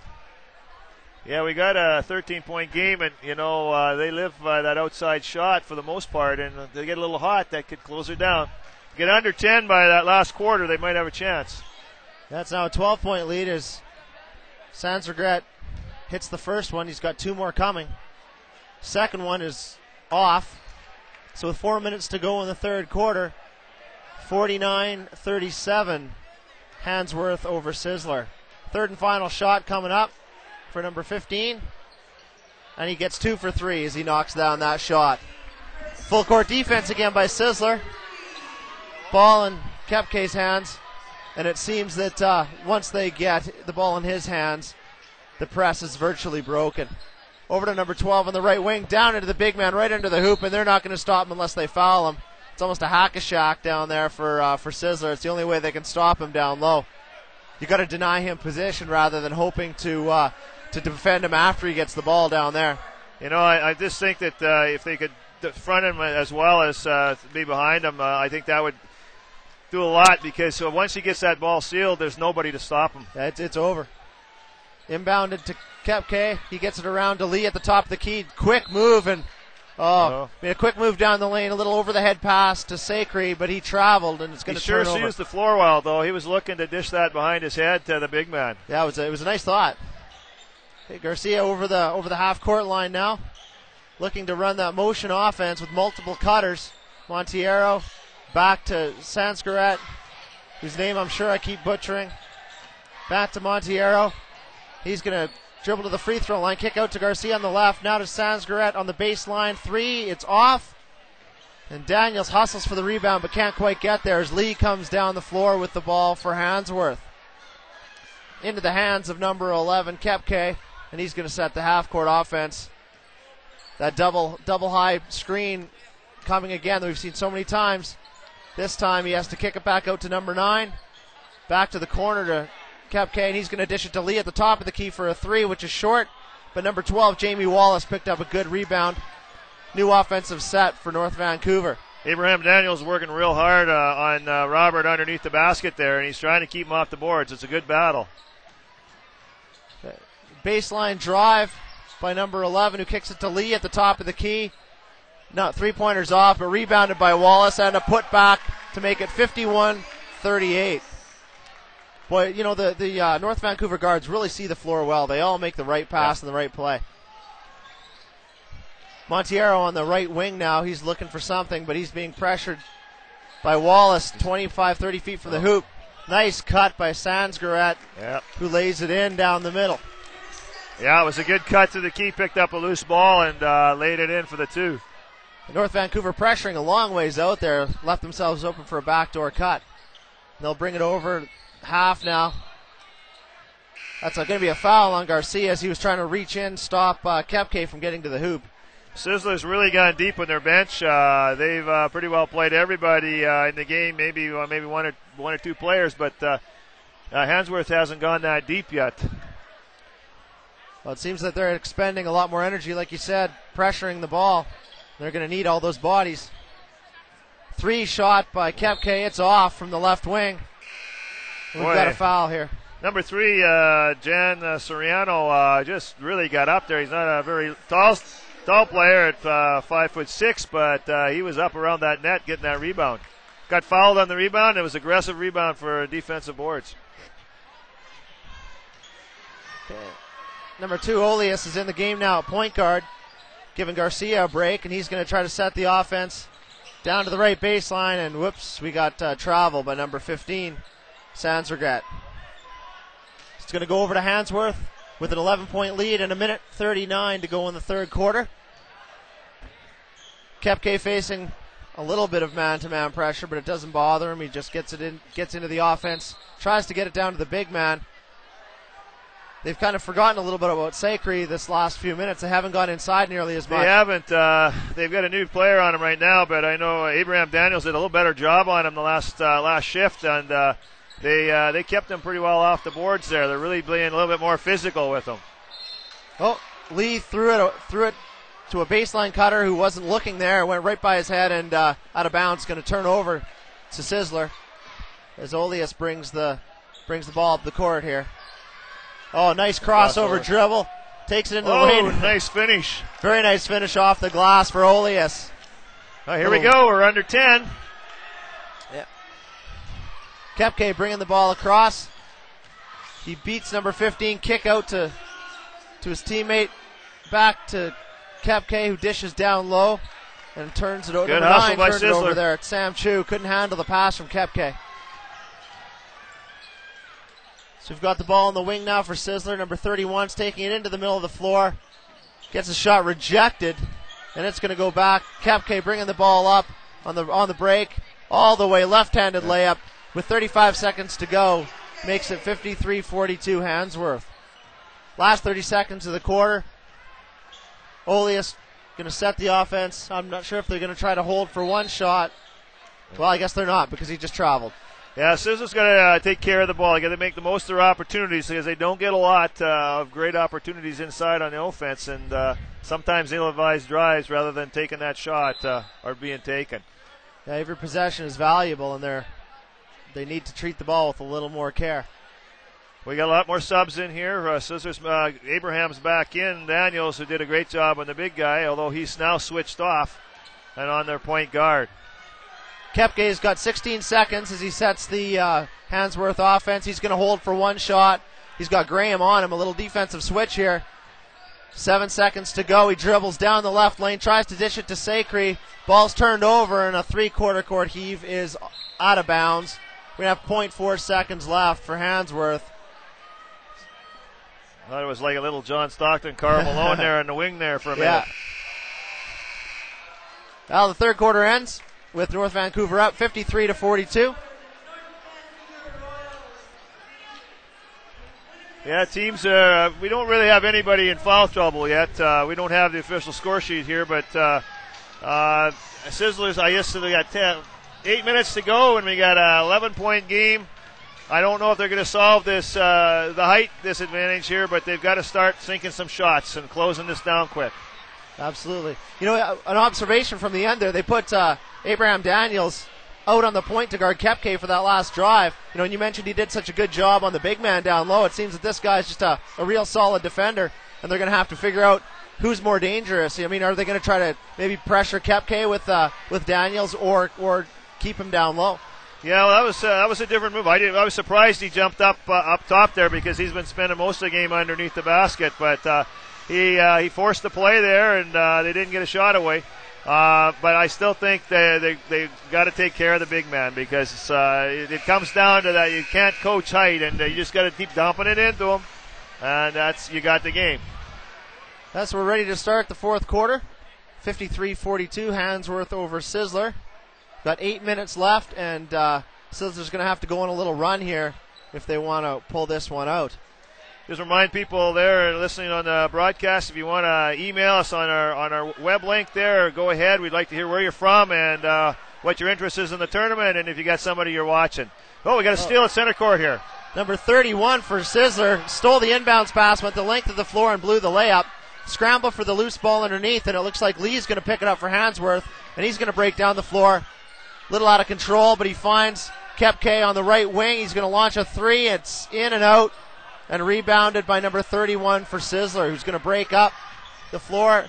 Yeah, we got a 13-point game, and, they live by that outside shot for the most part, and they get a little hot. That could close her down. Get under 10 by that last quarter, they might have a chance. That's now a 12-point lead as Sandsgaret hits the first one. He's got 2 more coming. Second one is off. So with 4 minutes to go in the third quarter, 49-37. Handsworth over Sisler. Third and final shot coming up for number 15. And he gets 2 for 3 as he knocks down that shot. Full court defense again by Sisler. Ball in Kepke's hands. And it seems that once they get the ball in his hands, the press is virtually broken. Over to number 12 on the right wing, down into the big man, right under the hoop, and they're not going to stop him unless they foul him. It's almost a hack-a-shack down there for Sisler. It's the only way they can stop him down low. You got to deny him position rather than hoping to defend him after he gets the ball down there. I just think that if they could front him as well as be behind him, I think that would do a lot because once he gets that ball sealed, there's nobody to stop him. It's over. Inbounded to Kepke. He gets it around to Lee at the top of the key. Quick move and made a quick move down the lane. A little over the head pass to Sakri, but he traveled and it's going to turn over. He sure used the floor well, though. He was looking to dish that behind his head to the big man. Yeah, it was a nice thought. Okay, Garcia over the half court line now, looking to run that motion offense with multiple cutters. Monteiro back to Sanskrit, whose name I'm sure I keep butchering. Back to Monteiro. He's going to dribble to the free throw line, kick out to Garcia on the left. Now to Sanskrit on the baseline. 3, it's off. And Daniels hustles for the rebound but can't quite get there as Lee comes down the floor with the ball for Handsworth. Into the hands of number 11, Kepke, and he's going to set the half-court offense. That double high screen coming again that we've seen so many times. This time he has to kick it back out to number 9. Back to the corner to Kepke, and he's going to dish it to Lee at the top of the key for a 3, which is short. But number 12, Jamie Wallace, picked up a good rebound. New offensive set for North Vancouver. Abraham Daniels working real hard on Robert underneath the basket there, and he's trying to keep him off the boards. It's a good battle. Baseline drive by number 11, who kicks it to Lee at the top of the key. No, 3-pointers off, but rebounded by Wallace and a putback to make it 51-38. Boy, you know, the North Vancouver guards really see the floor well. They all make the right pass and the right play. Monteiro on the right wing now. He's looking for something, but he's being pressured by Wallace, 25, 30 feet from the hoop. Nice cut by Sanskrit, who lays it in down the middle. Yeah, it was a good cut to the key, picked up a loose ball and laid it in for the 2. North Vancouver pressuring a long ways out there, left themselves open for a backdoor cut. They'll bring it over half now. That's going to be a foul on Garcia as he was trying to reach in, stop Kepke from getting to the hoop. Sisler's really gone deep on their bench. They've pretty well played everybody in the game, maybe one or two players, but Handsworth hasn't gone that deep yet. Well, it seems that they're expending a lot more energy, like you said, pressuring the ball. They're going to need all those bodies. 3 shot by Kepke. It's off from the left wing. We've got a foul here. Number 3, Jan Soriano, just really got up there. He's not a very tall player at 5'6", but he was up around that net getting that rebound. Got fouled on the rebound. It was aggressive rebound for defensive boards. Okay. Number 2, Olias, is in the game now at point guard, giving Garcia a break, and he's going to try to set the offense down to the right baseline, and whoops, we got travel by number 15, Sanskrit. It's going to go over to Handsworth with an 11-point lead and 1:39 to go in the third quarter. Kepke facing a little bit of man-to-man pressure, but it doesn't bother him. He just gets into the offense, tries to get it down to the big man. They've kind of forgotten a little bit about Sakri this last few minutes. They haven't gone inside nearly as much. They haven't. They've got a new player on him right now, but I know Abraham Daniels did a little better job on him the last shift, and they kept him pretty well off the boards there. They're really being a little bit more physical with him. Oh, Lee threw it to a baseline cutter who wasn't looking there. It went right by his head and out of bounds. Going to turn over to Sisler as Olias brings the ball up the court here. Oh, nice crossover dribble. Takes it into the lane. Nice finish. Very nice finish off the glass for Olias. Oh, here we go. We're under 10. Yeah. Kepke bringing the ball across. He beats number 15. Kick out to his teammate. Back to Kepke, who dishes down low and turns it over. Good number hustle 9 by turned it over Sisler. there. It's Sam Chu. Couldn't handle the pass from Kepke. So we've got the ball on the wing now for Sisler. Number 31's taking it into the middle of the floor. Gets a shot rejected, and it's going to go back. Kepke bringing the ball up on the break. All the way, left-handed layup with 35 seconds to go. Makes it 53-42 Handsworth. Last 30 seconds of the quarter. Olias going to set the offense. I'm not sure if they're going to try to hold for one shot. Well, I guess they're not because he just traveled. Yeah, Sisler's got to take care of the ball. They got to make the most of their opportunities because they don't get a lot of great opportunities inside on the offense, and sometimes ill-advised drives rather than taking that shot are being taken. Yeah, every possession is valuable, and they need to treat the ball with a little more care. We got a lot more subs in here. Sislers, Abraham's back in. Daniels, who did a great job on the big guy, although he's now switched off and on their point guard. Kepke's got 16 seconds as he sets the Handsworth offense. He's going to hold for one shot. He's got Graham on him, a little defensive switch here. 7 seconds to go. He dribbles down the left lane, tries to dish it to Sacre. Ball's turned over, and a three-quarter court heave is out of bounds. We have 0.4 seconds left for Handsworth. I thought it was like a little John Stockton, Karl Malone there in the wing there for a minute. Well, the third quarter ends with North Vancouver up 53-42. Yeah, teams, we don't really have anybody in foul trouble yet. We don't have the official score sheet here, but Sislers, I guess we got 8 minutes to go, and we got an 11-point game. I don't know if they're going to solve this the height disadvantage here, but they've got to start sinking some shots and closing this down quick. Absolutely. You know, an observation from the end there, they put Abraham Daniels out on the point to guard Kepke for that last drive. You know, and you mentioned he did such a good job on the big man down low. It seems that this guy's just a real solid defender, and they're going to have to figure out who's more dangerous. I mean, are they going to try to maybe pressure Kepke with Daniels or keep him down low? Yeah, well, that was a different move. I was surprised he jumped up top there because he's been spending most of the game underneath the basket, but he forced the play there, and they didn't get a shot away. But I still think they got to take care of the big man because it comes down to that. You can't coach height, and you just got to keep dumping it into him, and you got the game. We're ready to start the fourth quarter. 53-42, Handsworth over Sisler. Got 8 minutes left, and Sisler's going to have to go on a little run here if they want to pull this one out. Just remind people there listening on the broadcast, if you want to email us on our web link there, go ahead. We'd like to hear where you're from and what your interest is in the tournament, and if you got somebody you're watching. Oh, we got a steal at center court here. Number 31 for Sisler stole the inbounds pass, went the length of the floor, and blew the layup. Scramble for the loose ball underneath, and it looks like Lee's going to pick it up for Handsworth, and he's going to break down the floor. Little out of control, but he finds Kepke on the right wing. He's going to launch a three. It's in and out, and rebounded by number 31 for Sisler, who's going to break up the floor.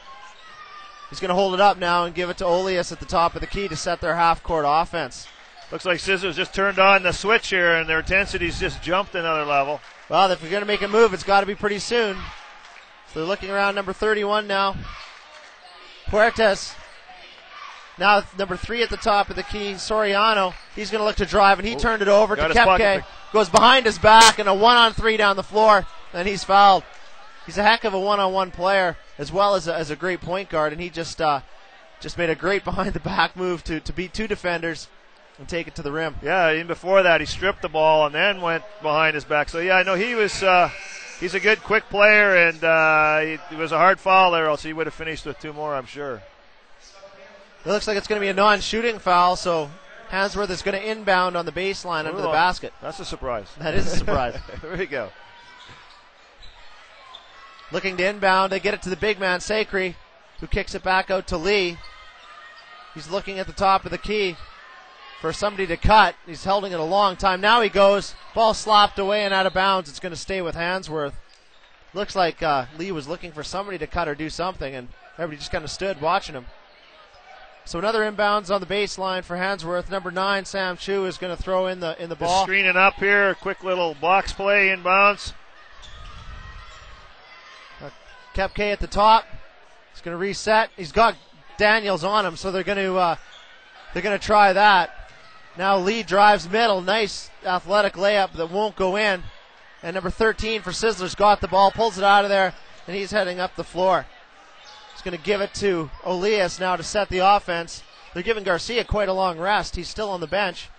He's going to hold it up now and give it to Olias at the top of the key to set their half-court offense. Looks like Sisler's just turned on the switch here, and their intensity's just jumped another level. Well, if you're going to make a move, it's got to be pretty soon. So they're looking around number 31 now. Puertas. Now number 3 at the top of the key, Soriano. He's going to look to drive, and he turned it over to Kepke. Goes behind his back, and a 1-on-3 down the floor, and he's fouled. He's a heck of a one-on-one player, as well as a great point guard, and he just made a great behind-the-back move to beat two defenders and take it to the rim. Yeah, even before that, he stripped the ball and then went behind his back. So, yeah, I know he was he's a good, quick player, and it was a hard foul there, else he would have finished with 2 more, I'm sure. It looks like it's going to be a non-shooting foul, so Handsworth is going to inbound on the baseline under the basket. That's a surprise. That is a surprise. There we go. Looking to inbound, they get it to the big man, Sacre, who kicks it back out to Lee. He's looking at the top of the key for somebody to cut. He's holding it a long time. Now he goes. Ball slopped away and out of bounds. It's going to stay with Handsworth. Looks like Lee was looking for somebody to cut or do something, and everybody just kind of stood watching him. So another inbounds on the baseline for Handsworth. Number 9, Sam Chu, is going to throw in the ball. Just screening up here. Quick little box play inbounds. Kepke at the top. He's going to reset. He's got Daniels on him, so they're going to try that. Now Lee drives middle. Nice athletic layup that won't go in. And number 13 for Sisler's got the ball, pulls it out of there, and he's heading up the floor. He's going to give it to Olias now to set the offense. They're giving Garcia quite a long rest. He's still on the bench.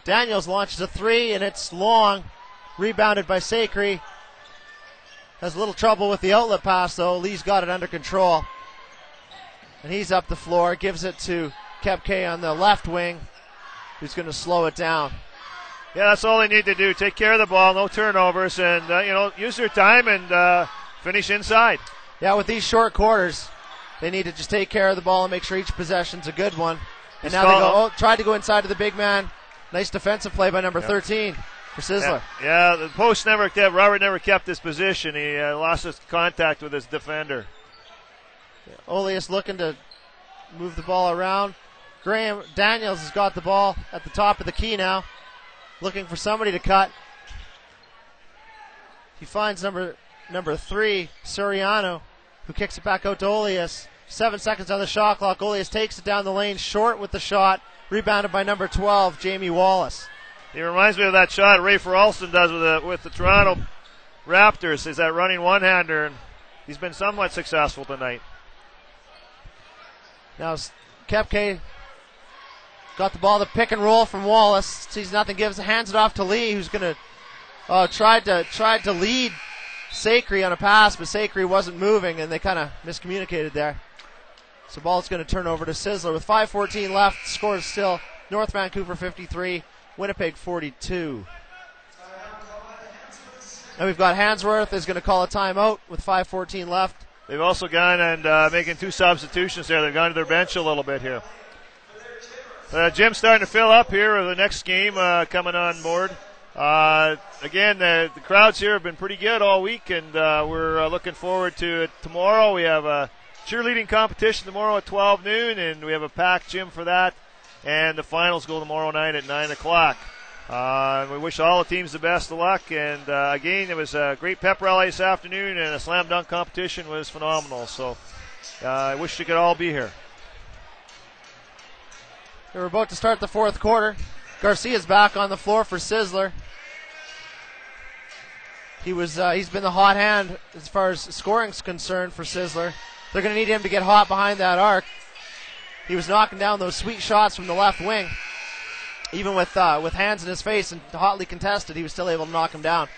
Daniels launches a 3, and it's long. Rebounded by Sacre. Has a little trouble with the outlet pass, though. Lee's got it under control. And he's up the floor. Gives it to Kepke on the left wing, who's going to slow it down. Yeah, that's all they need to do. Take care of the ball, no turnovers, and use their time and finish inside. Yeah, with these short quarters, they need to just take care of the ball and make sure each possession's a good one. And now they tried to go inside to the big man. Nice defensive play by number 13. for Sisler. Yeah, the post never kept, Robert never kept his position. He lost his contact with his defender. Oleus looking to move the ball around. Daniels has got the ball at the top of the key now, looking for somebody to cut. He finds number 3, Soriano, who kicks it back out to Oleus. 7 seconds on the shot clock. Oleus takes it down the lane, short with the shot, rebounded by number 12, Jamie Wallace. He reminds me of that shot Rafer Alston does with the Toronto Raptors. Is that running one-hander, and he's been somewhat successful tonight. Now Kepke got the ball, the pick and roll from Wallace. Sees nothing, hands it off to Lee, who's going to tried to lead Sacre on a pass, but Sacre wasn't moving, and they kind of miscommunicated there. So ball's going to turn over to Sisler with 5:14 left. Score is still North Vancouver 53, Winnipeg 42. And we've got Handsworth is going to call a timeout with 5:14 left. They've also gone and making 2 substitutions there. They've gone to their bench a little bit here. Gym's starting to fill up here. The next game coming on board. Again, the crowds here have been pretty good all week, and we're looking forward to it tomorrow. We have a cheerleading competition tomorrow at 12 noon, and we have a packed gym for that. And the finals go tomorrow night at 9 o'clock. We wish all the teams the best of luck. And again, it was a great pep rally this afternoon, and the slam dunk competition was phenomenal. So I wish you could all be here. We're about to start the fourth quarter. Garcia's back on the floor for Sisler. He's been the hot hand as far as scoring's concerned for Sisler. They're going to need him to get hot behind that arc. He was knocking down those sweet shots from the left wing. Even with hands in his face and hotly contested, he was still able to knock him down.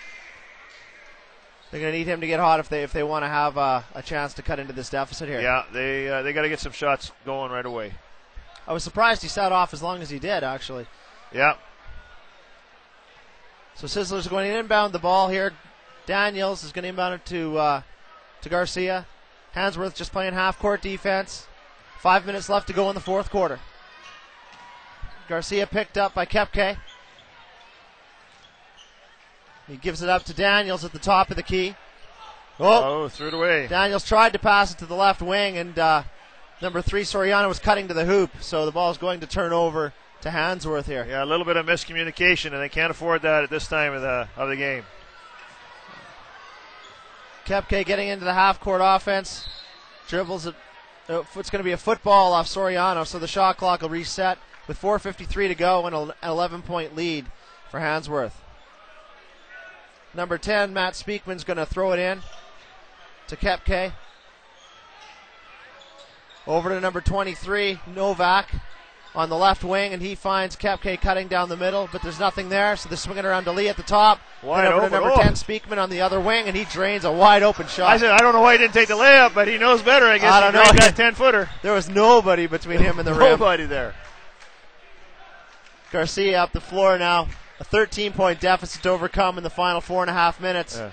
They're going to need him to get hot if they want to have a chance to cut into this deficit here. Yeah, they got to get some shots going right away. I was surprised he sat off as long as he did, actually. Yeah. So Sisler's going to inbound the ball here. Daniels is going to inbound it to Garcia. Handsworth just playing half-court defense. 5 minutes left to go in the fourth quarter. Garcia picked up by Kepke. He gives it up to Daniels at the top of the key. Threw it away. Daniels tried to pass it to the left wing, and number 3, Soriano, was cutting to the hoop, so the ball is going to turn over to Handsworth here. Yeah, a little bit of miscommunication, and they can't afford that at this time of the game. Kepke getting into the half-court offense. Dribbles it. It's going to be a football off Soriano, so the shot clock will reset with 4:53 to go and an 11-point lead for Handsworth. Number 10, Matt Speakman's going to throw it in to Kepke. Over to number 23, Novak on the left wing, and he finds Kepke cutting down the middle, but there's nothing there, so they're swinging around to Lee at the top. Wide over open. to number 10, Speakman on the other wing, and he drains a wide open shot. I said, I don't know why he didn't take the layup, but he knows better. I guess he drained that 10-footer. There was nobody between him and the rim. Nobody there. Garcia up the floor now. A 13-point deficit to overcome in the final 4.5 minutes. Yeah.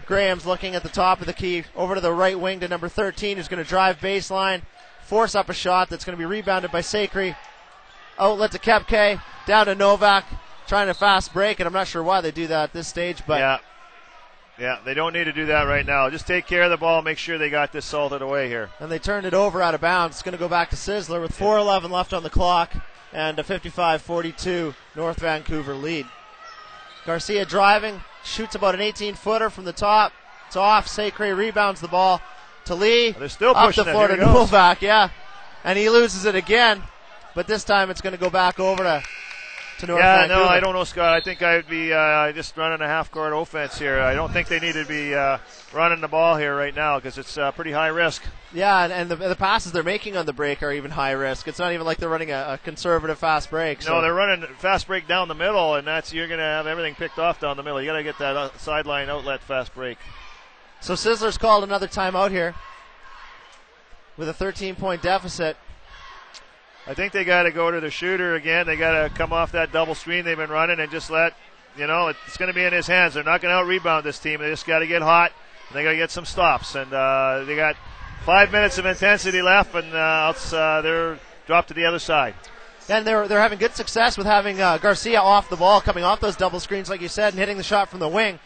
Graham's looking at the top of the key. Over to the right wing to number 13, who's going to drive baseline, force up a shot that's going to be rebounded by Sacre. Outlet to Kepke, down to Novak, trying to fast break, and I'm not sure why they do that at this stage. But yeah, they don't need to do that right now. Just take care of the ball, make sure they got this salted away here. And they turned it over out of bounds. It's going to go back to Sisler with 4:11 left on the clock and a 55-42 North Vancouver lead. Garcia driving, shoots about an 18-footer from the top. It's off. Sacre rebounds the ball to Lee. They're still up pushing the floor it. to Novak, and he loses it again. But this time it's going to go back over to North Vancouver. No, I don't know, Scott. I think I'd be just running a half-court offense here. I don't think they need to be running the ball here right now because it's pretty high risk. Yeah, and the passes they're making on the break are even high risk. It's not even like they're running a conservative fast break. So. No, they're running fast break down the middle, and you're going to have everything picked off down the middle. You got to get that sideline outlet fast break. So Sisler's called another timeout here with a 13-point deficit. I think they got to go to the shooter again. They got to come off that double screen they've been running and just let, it's going to be in his hands. They're not going to out-rebound this team. They just got to get hot, and they got to get some stops. And they got 5 minutes of intensity left, and they're dropped to the other side. And they're having good success with having Garcia off the ball, coming off those double screens, like you said, and hitting the shot from the wing.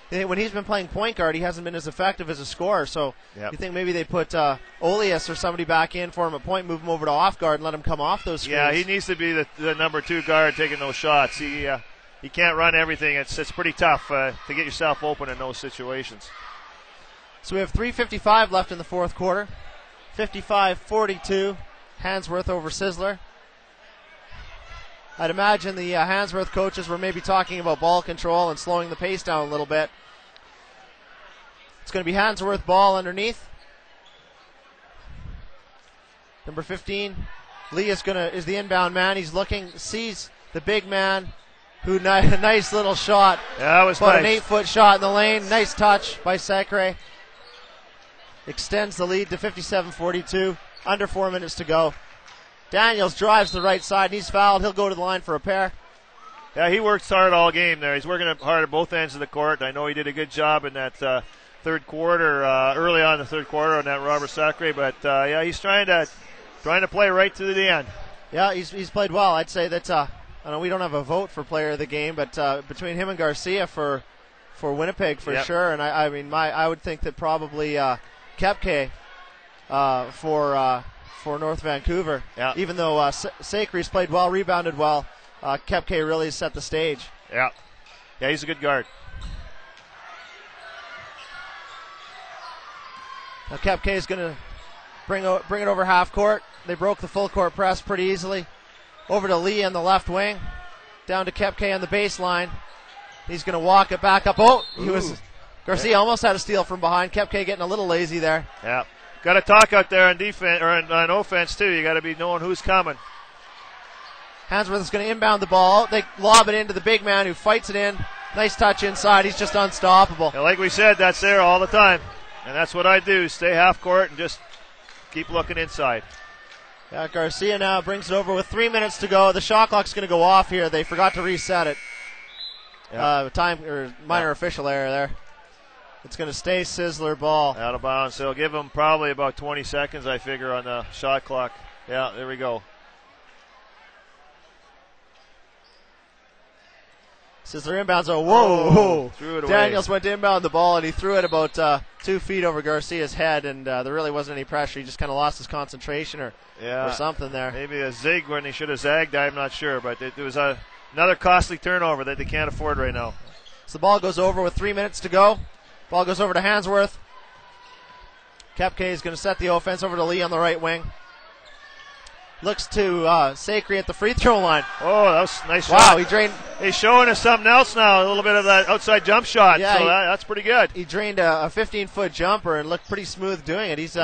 When he's been playing point guard, he hasn't been as effective as a scorer. So you think maybe they put Olias or somebody back in for him at point, move him over to off guard, and let him come off those screens. Yeah, he needs to be the number 2 guard taking those shots. He can't run everything. It's pretty tough to get yourself open in those situations. So we have 3:55 left in the fourth quarter. 55-42, Handsworth over Sisler. I'd imagine the Handsworth coaches were maybe talking about ball control and slowing the pace down a little bit. It's going to be Handsworth ball underneath. Number 15, Lee is the inbound man. He's looking, sees the big man, who nice little shot. Yeah, that was about nice. An 8-foot shot in the lane. Nice touch by Sacre. Extends the lead to 57-42. Under 4 minutes to go. Daniels drives to the right side, and he's fouled. He'll go to the line for a pair. Yeah, he works hard all game there. He's working hard at both ends of the court. I know he did a good job in that third quarter, early on in the third quarter on that Robert Sacre, but yeah, he's trying to play right to the end. Yeah, he's played well. I'd say that I know we don't have a vote for player of the game, but between him and Garcia for Winnipeg for sure, and I would think that probably Kepke for North Vancouver. Yeah. Even though Sacre's played well, rebounded well, Kepke really set the stage. Yeah. Yeah, he's a good guard. Now Kepke is going to bring it over half court. They broke the full court press pretty easily. Over to Lee on the left wing. Down to Kepke on the baseline. He's going to walk it back up. Oh, Garcia almost had a steal from behind. Kepke getting a little lazy there. Yeah. Got to talk out there on defense or on offense too. You got to be knowing who's coming. Handsworth is going to inbound the ball. They lob it into the big man who fights it in. Nice touch inside. He's just unstoppable. Yeah, like we said, that's there all the time, and that's what I do. Stay half court and just keep looking inside. Yeah, Garcia now brings it over with 3 minutes to go. The shot clock's going to go off here. They forgot to reset it. Minor official error there. It's going to stay Sisler ball. Out of bounds. So give him probably about 20 seconds, I figure, on the shot clock. Yeah, there we go. Sisler inbounds. Whoa. Threw it away. Daniels went to inbound the ball, and he threw it about 2 feet over Garcia's head, and there really wasn't any pressure. He just kind of lost his concentration or something there. Maybe a zig when he should have zagged. I'm not sure, but it was another costly turnover that they can't afford right now. So the ball goes over with 3 minutes to go. Ball goes over to Handsworth. Kepke is going to set the offense over to Lee on the right wing. Looks to Sacre at the free throw line. Oh, that was a nice shot. Wow, he drained. He's showing us something else now, a little bit of that outside jump shot. Yeah, so that's pretty good. He drained a 15-foot jumper and looked pretty smooth doing it. He's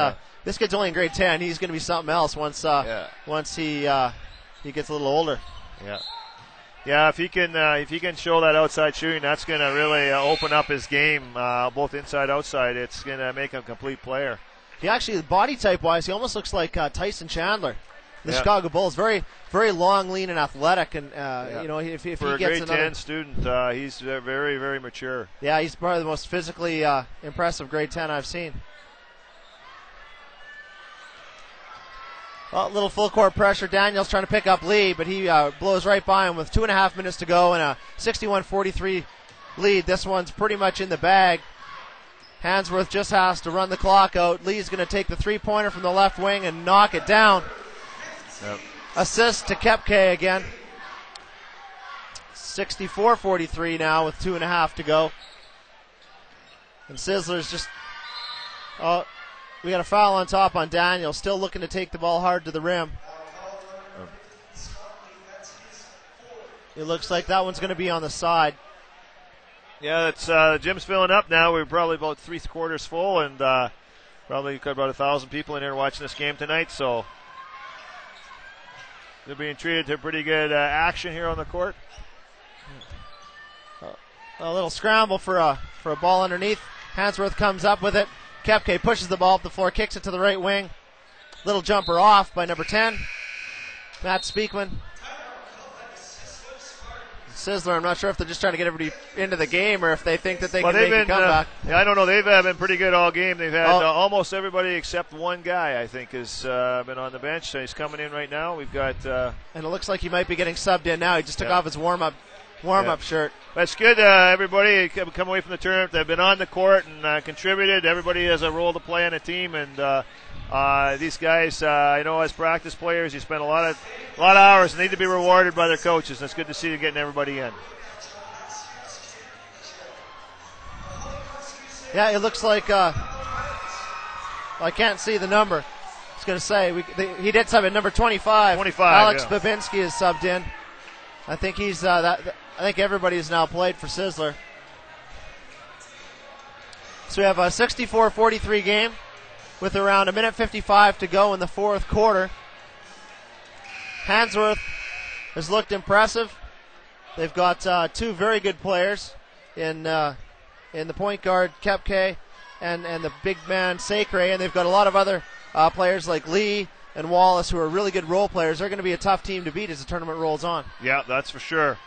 this kid's only in grade 10. He's going to be something else once he gets a little older. Yeah. Yeah, if he can show that outside shooting, that's going to really open up his game, both inside outside. It's going to make him a complete player. He actually, body type wise, he almost looks like Tyson Chandler, the Chicago Bulls. Very, very long, lean, and athletic. And if for he a gets grade 10 student, he's very, very mature. Yeah, he's probably the most physically impressive grade 10 I've seen. Well, a little full court pressure. Daniels trying to pick up Lee, but he blows right by him with 2.5 minutes to go and a 61-43 lead. This one's pretty much in the bag. Handsworth just has to run the clock out. Lee's going to take the three-pointer from the left wing and knock it down. Yep. Assist to Kepke again. 64-43 now with 2.5 to go. And Sisler's just... we got a foul on top on Daniel. Still looking to take the ball hard to the rim. It looks like that one's going to be on the side. Yeah, it's the gym's filling up now. We're probably about 3 quarters full, and probably got about 1,000 people in here watching this game tonight. So they're being treated to pretty good action here on the court. A little scramble for a ball underneath. Handsworth comes up with it. Kepke pushes the ball up the floor, kicks it to the right wing. Little jumper off by number 10, Matt Speakman. Sisler. I'm not sure if they're just trying to get everybody into the game or if they think that they can they've make a been, comeback. I don't know. They've been pretty good all game. They've had almost everybody except one guy, I think, has been on the bench. So he's coming in right now. We've got. And it looks like he might be getting subbed in now. He just took off his warm-up shirt. That's good. Everybody come away from the tournament. They've been on the court and contributed. Everybody has a role to play on a team, and these guys, I know as practice players, you spend a lot of hours and need to be rewarded by their coaches. And it's good to see you getting everybody in. Yeah, it looks like I can't see the number. I was going to say he did sub in number 25. Alex Babinski is subbed in. I think he's I think everybody has now played for Sisler. So we have a 64-43 game with around 1:55 to go in the fourth quarter. Handsworth has looked impressive. They've got two very good players in the point guard Kepke and the big man Sacre, and they've got a lot of other players like Lee and Wallace who are really good role players. They're going to be a tough team to beat as the tournament rolls on. Yeah, that's for sure.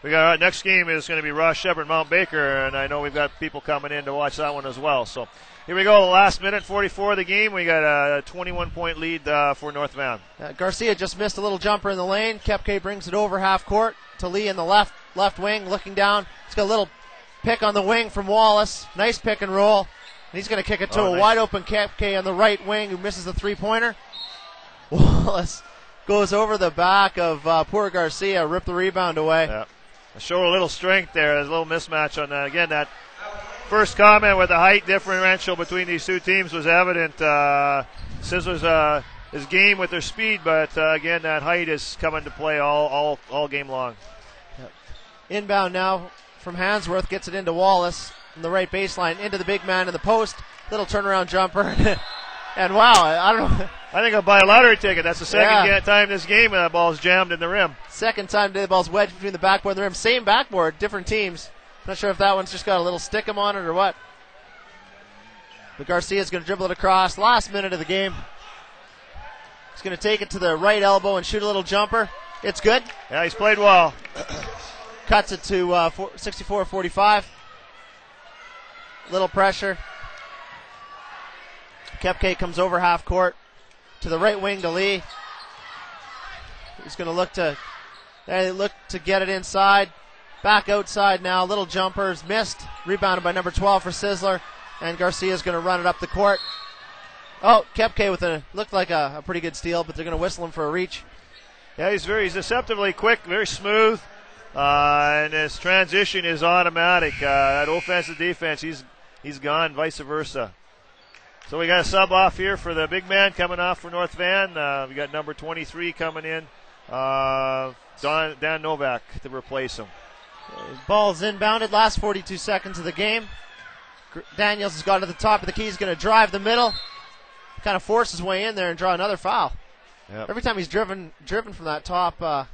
We got our next game is going to be Ross Shepard Mount Baker, and I know we've got people coming in to watch that one as well. So here we go, the last minute 44 of the game. We got a 21-point lead for North Van. Garcia just missed a little jumper in the lane. Kepke brings it over half court to Lee in the left wing, looking down. He's got a little pick on the wing from Wallace. Nice pick and roll. And he's going to kick it to a wide open Kepke on the right wing who misses the three-pointer. Wallace goes over the back of poor Garcia, ripped the rebound away. Yeah. Show a little strength there. There's a little mismatch on that. Again, that first comment with the height differential between these two teams was evident. Sisler's his game with their speed, but again, that height is coming to play all game long. Yep. Inbound now from Handsworth, gets it into Wallace from the right baseline, into the big man in the post. Little turnaround jumper. And wow, I don't know. I think I'll buy a lottery ticket. That's the second time this game the ball's jammed in the rim. Second time today the ball's wedged between the backboard and the rim. Same backboard, different teams. Not sure if that one's just got a little stickum on it or what. But Garcia's going to dribble it across. Last minute of the game. He's going to take it to the right elbow and shoot a little jumper. It's good. Yeah, he's played well. Cuts it to 64-45. Little pressure. Kepke comes over half court to the right wing to Lee. He's going to look to get it inside. Back outside now. Little jumpers missed. Rebounded by number 12 for Sisler. And Garcia's going to run it up the court. Oh, Kepke with looked like a pretty good steal, but they're going to whistle him for a reach. Yeah, he's deceptively quick, very smooth, and his transition is automatic. That offense to defense, he's gone, vice versa. So we got a sub off here for the big man coming off for North Van. We got number 23 coming in, Dan Novak to replace him. Ball's inbounded, last 42 seconds of the game. Daniels has got to the top of the key. He's going to drive the middle. Kind of force his way in there and draw another foul. Yep. Every time he's driven from that top, from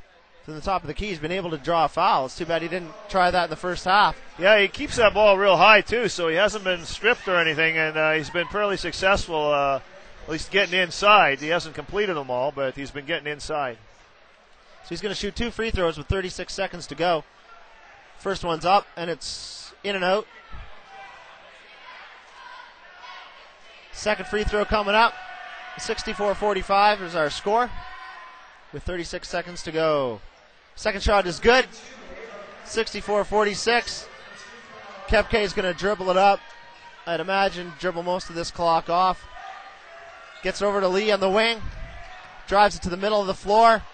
the top of the key, he's been able to draw a foul. It's too bad he didn't try that in the first half. Yeah, he keeps that ball real high too, so he hasn't been stripped or anything, and he's been fairly successful, at least getting inside. He hasn't completed them all, but he's been getting inside. So he's going to shoot two free throws with 36 seconds to go. First one's up, and it's in and out. Second free throw coming up. 64-45 is our score with 36 seconds to go. Second shot is good. 64-46. Kepke is going to dribble it up. I'd imagine dribble most of this clock off. Gets over to Lee on the wing. Drives it to the middle of the floor.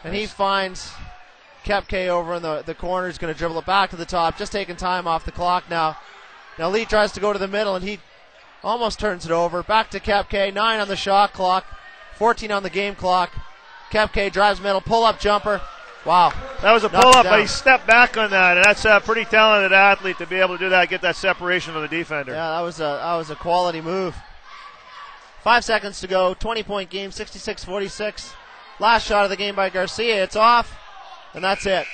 And he finds Kepke over in the corner. He's going to dribble it back to the top. Just taking time off the clock now. Now Lee tries to go to the middle, and he almost turns it over. Back to Kepke. 9 on the shot clock. 14 on the game clock. Kepke drives middle. Pull-up jumper. Wow. That was a pull-up, but he stepped back on that, and that's a pretty talented athlete to be able to do that, get that separation from the defender. Yeah, that was a quality move. 5 seconds to go. 20-point game. 66-46. Last shot of the game by Garcia. It's off, and that's it.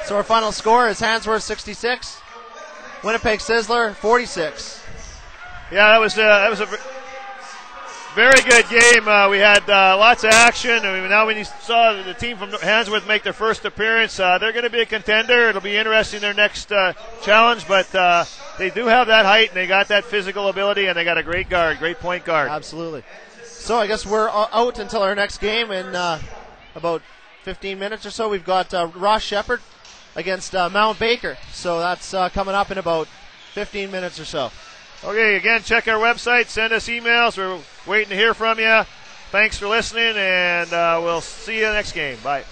So our final score is Handsworth 66, Winnipeg Sisler 46. Yeah, that was Very good game. We had lots of action. I mean, now when you saw the team from Handsworth make their first appearance, they're going to be a contender. It'll be interesting their next challenge, but they do have that height and they got that physical ability and they got a great guard, great point guard. Absolutely. So I guess we're out until our next game in about 15 minutes or so. We've got Ross Shepherd against Mount Baker. So that's coming up in about 15 minutes or so. Okay, again, check our website, send us emails. We're waiting to hear from you. Thanks for listening, and we'll see you next game. Bye.